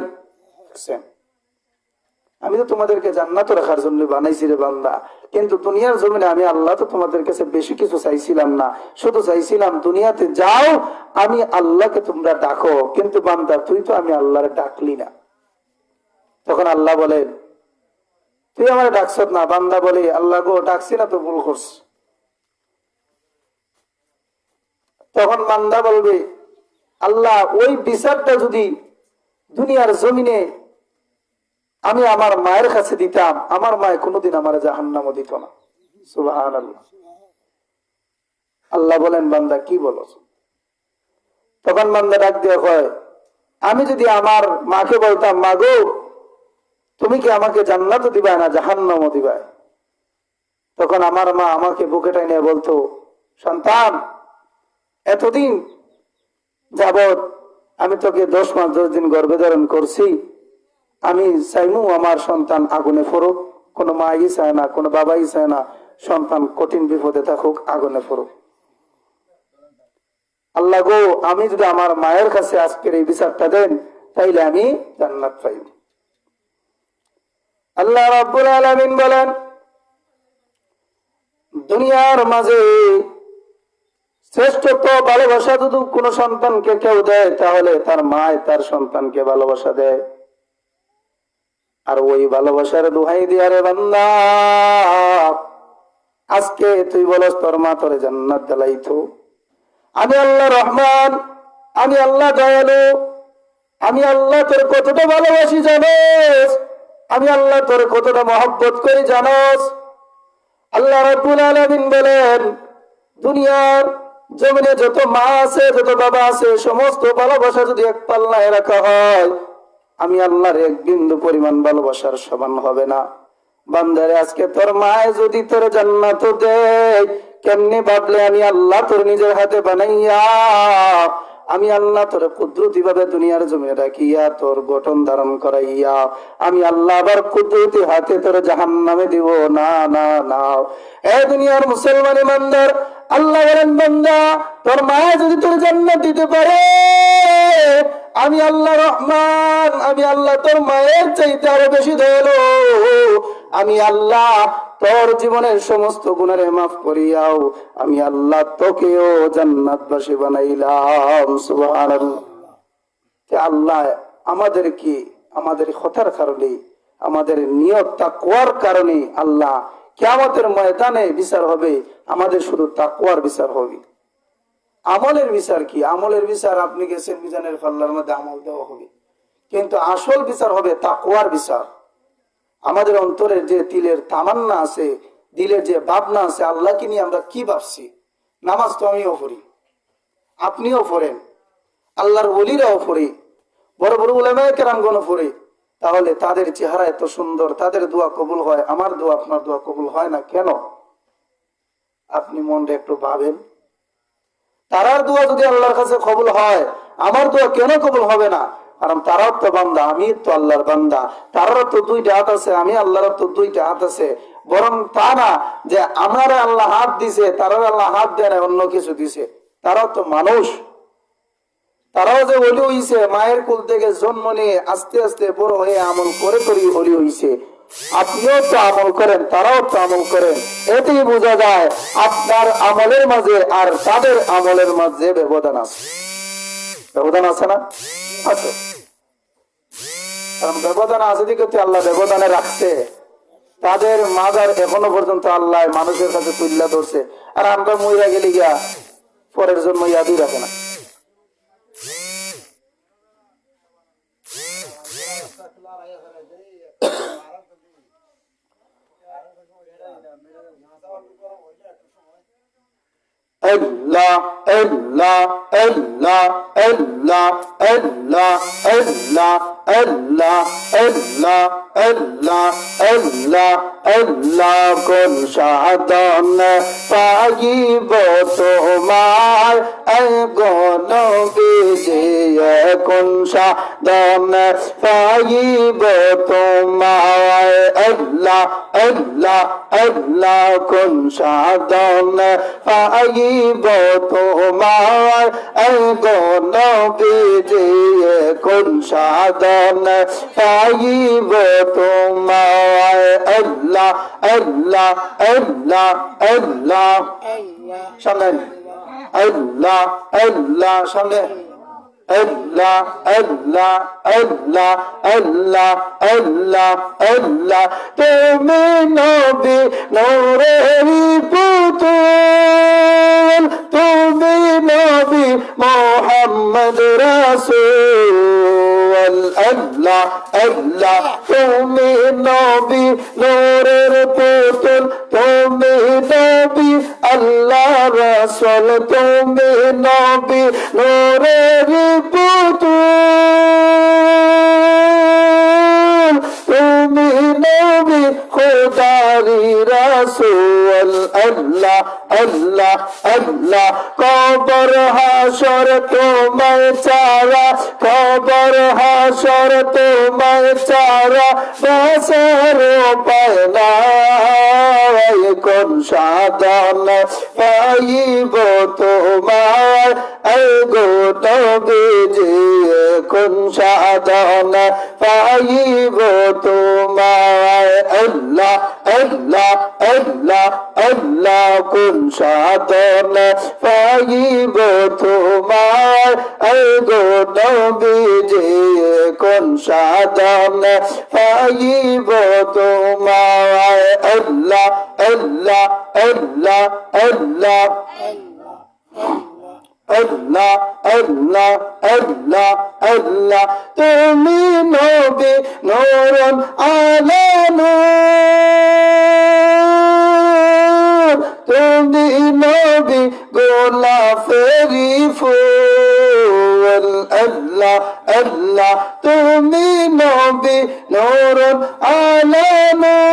আমি তো তোমাদেরকে জান্নাত রাখার জন্য বানাইছি রে বান্দা, কিন্তু দুনিয়ার জমিনে আমি আল্লাহ তো তোমাদের কাছে বেশি কিছু চাইছিলাম না, শুধু চাইছিলাম দুনিয়াতে যাও, আমি আল্লাহকে তোমরা ডাকো, কিন্তু বান্দা তুই তো আমি আল্লাহরে ডাকলি না। তখন আল্লাহ বলেন তুই আমার ডাকছ না। বান্দা বলে আল্লাহ গো ডাকছি না তো ভুল করছি। তখন বান্দা বলবে আল্লাহ ওই বিচারটা যদি দুনিয়ার জমিনে আমি আমার মায়ের কাছে দিতাম, আমার মায়ে কোনোদিন আমার জাহান্নামও দিত না। সুবহানাল্লাহ। আল্লাহ বলেন বান্দা কি বলো? তখন বান্দা ডাক দিয়ে কয় আমি যদি আমার মাকে বলতাম মা গো তুমি কি আমাকে জান্নাতও দিবা না জাহান্নামও দিবা, তখন আমার মা আমাকে বুকে টাইনে বলতো সন্তান এতদিন যাবৎ আমি তোকে 10 মাস 10 দিন গর্ভে ধারণ করছি, আমি চাইমু আমার সন্তান আগুনে পড়ুক, কোনো মাই চায় না, কোনো বাবাই চায় না সন্তান কঠিন বিপদে থাকুক, আগুনে পড়ুক। আল্লাহ গো আমি যদি আমার মায়ের কাছে আজকের এই বিচারটা দেন তাইলে আমি জান্নাত পাইব। আল্লাহ রাব্বুল আলামিন বলেন দুনিয়ার মাঝে শ্রেষ্ঠত্ব ভালোবাসা যদি কোন সন্তানকে কেউ দেয় তাহলে তার মায় তার সন্তানকে ভালোবাসা দেয়। আর ওই ভালোবাসার দোহাই দিয়া রে বান্দা আজকে তুই বলস তোর মা তোরে জান্নাত দিলাইতো, আমি আল্লাহ রহমান, আমি আল্লাহ দয়ালু, আমি আল্লাহ তোর কতটা ভালোবাসি জানোস, আমি আল্লাহ তোর কতটা মহব্বত করি জানোস। আল্লাহ রাব্বুল আলামিন বলেন দুনিয়ার জমিনে যত মা আছে যত বাবা আছে সমস্ত ভালোবাসা যদি এক পাল্লায় রাখা হয় আমি আল্লাহর এক বিন্দু পরিমাণ ভালোবাসার সমান হবে না। বান্দারে আজকে তোর মায়ে যদি তোর জান্নাত দেয় কেমনে ভাবলে আমি আল্লাহ তোর নিজের হাতে বানাইয়া আমি আল্লাহ তোর কুদরতি ভাবে দুনিয়ার জমিনে রাখিয়া তোর গঠন ধারণ করাইয়া আমি আল্লাহ আবার কুদরতি হাতে তোর জাহান্নামে দিব না না না। এ দুনিয়ার মুসলমান ইমানদার আল্লাহ বলেন বান্দা তোর মা যদি তোর জান্নাত দিতে পারে আমি আল্লাহ রহমান, আমি আল্লাহ তোর মায়ের চাইতে আরো বেশি দয়ালু, আমি আল্লাহ তোর জীবনের সমস্ত গুনাহ মাফ করিয়াও আমি আল্লাহ তোকেও জান্নাতবাসী বানাইলাম। সুবহানাল্লাহ। আল্লাহ আমাদেরকে আমাদের কথার কারণে আমাদের নিয়ত তাকওয়ার কারণে আল্লাহ কিয়ামতের ময়দানে বিচার হবে, আমাদের শুধু তাকওয়ার বিচার হবে। আমলের বিচার কি? আমলের বিচার আপনি গেছেন মিজানের পাল্লার মধ্যে আমল দেওয়া হবে, কিন্তু আসল বিচার হবে তাকওয়ার বিচার। আমাদের অন্তরের যে দিলের তামান্না আছে, দিলের যে ভাবনা আছে আল্লাহকে নিয়ে আমরা কি ভাবছি। নামাজ তো আমিও পড়ি, আপনিও পড়েন, আল্লাহর ওলিরাও পড়ে, বড় বড় উলামায়ে কেরামগণও পড়ে, তাহলে তাদের চেহারা এত সুন্দর, তাদের দোয়া কবুল হয়, আমার দোয়া আপনার দোয়া কবুল হয় না কেন? আপনি মনটা একটু ভাবেন। তারার দোয়া যদি আল্লাহর কাছে কবুল হয় আমার দোয়া কেন কবুল হবে না? কারণ তারাও তো বান্দা, আমি তো আল্লাহর বান্দা, তারারও তো 2টা হাত আছে, আমি আল্লাহর তো 2টা হাত আছে। বরং তা না যে আমার আল্লাহ হাত দিছে তারার আল্লাহ হাত দেয় না অন্য কিছু দিছে, তারাও তো মানুষ। তারাও যে ওলি হইছে মায়ের কুল থেকে জন্ম নিয়ে আস্তে আস্তে বড় হয়ে আমল করে করি ওলি হইছে। আপনিও তো আমল করেন, তারাও তো আমল করেন, এতেই বোঝা যায় আপনার আমলের মাঝে আর তাদের আমলের মাঝে ব্যবধান আছে। ব্যবধান আছে না? আছে। কারণ ব্যবধান আছে দিকে আল্লাহ ব্যবধানে রাখছে। তাদের মাজার এখনো পর্যন্ত আল্লাহ মানুষের কাছে তুল্লা ধরছে, আর আমরা মইরা গেলি গিয়া পরের জন্ম ইয়াদই রাখে না। আল্লাহ আল্লাহ আল্লাহ আল্লাহ আল্লাহ আল্লাহ আল্লাহ আল্লাহ আল্লাহ আল্লাহ আল্লাহ কোন সাধন পাইব তোমার গণ বিজয়, কোন সাধন পাইব তোমার আল্লাহ আল্লাহ আল্লাহ কোন সাধন পাইব তোমার গণ বিজয়, কোন সাধন পাইব তোমায় আল্লাহ আল্লাহ আল্লাহ আল্লাহ সামনে আল্লাহ আল্লাহ সামনে আল্লাহ আল্লাহ আল্লাহ আল্লাহ আল্লাহ আল্লাহ তুমি নবী নূরের পুতুল তুমি নবী মুহাম্মদ রাসূল আল্লাহ আল্লাহ তুমি নবী নূরের পুতুল তুমি নবী আল্লাহ রাসূল তুমি নবী নূরের পুতুল তুমি নবী খোদারি রাসূল আল্লাহ আল্লাহ আল্লাহ কবর হাসর তোমায় ছাড়া কবর হাসর তোমায় ছাড়া বাঁচার উপায় নাই কোন সাধন পাইব তোমায় গো নবীজি কোন সাধন পাইব তোমায় আল্লাহ আল্লাহ আল্লাহ আল্লাহ কোন সাধন পাইব তোমায় গো নবীজি কোন সাধন পাইব তোমায় আল্লাহ আল্লাহ আল্লাহ আল্লাহ আল্লাহ আল্লাহ আল্লাহ আল্লাহ তুমি নবী নূরুন আলা নূর তুমি নবী গোলাপেরি ফুল আল্লাহ আল্লাহ তুমি নবী নূরুন আলা নূর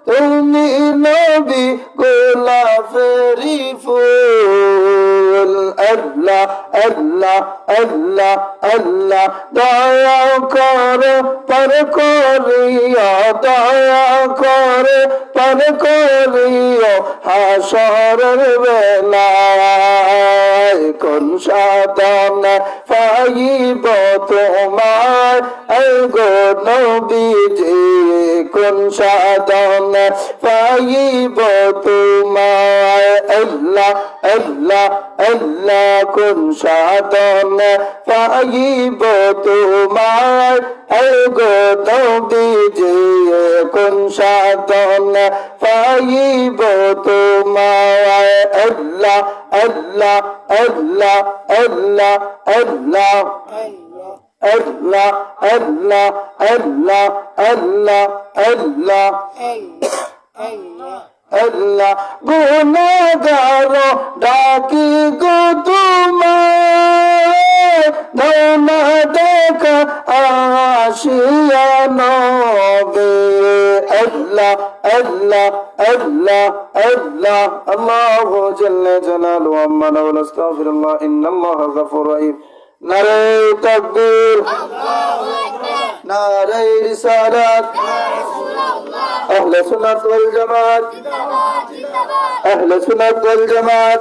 তুমি নবী গোলাপেরি ফুল আল্লাহ আল্লাহ আল্লাহ আল্লাহ দয়া করো পর করিয়া দয়া করে পর করিও হাসরের বেলায় কোন সাধন পাইব তোমার গো নবীজি কোন সাধন পাইব তোমার আল্লাহ আল্লাহ আল্লাহ কোন সাধন পাইব তোমার গো নবীজি কোন সাধন পাইব তোমার আল্লাহ আল্লাহ আল্লাহ আল্লাহ আল্লাহ আল্লাহ আল্লাহ আল্লাহ আল্লাহ আল্লাহ আল্লাহ গুনাহগার ডাকি গো তোমায় ধনা দেখা আসিয়া নবে আল্লাহ আল্লাহ আল্লাহ আল্লাহ আল্লাহু জাল্লা জালালুহু আম্মা নাওয়া আস্তাগফিরুল্লাহ ইন্নাল্লাহা গফুরুর রহিম নারে তাকবীর নারে রিসালাত আহলে সুন্নাত ওয়াল জামাত আহলে সুন্নাত ওয়াল জামাত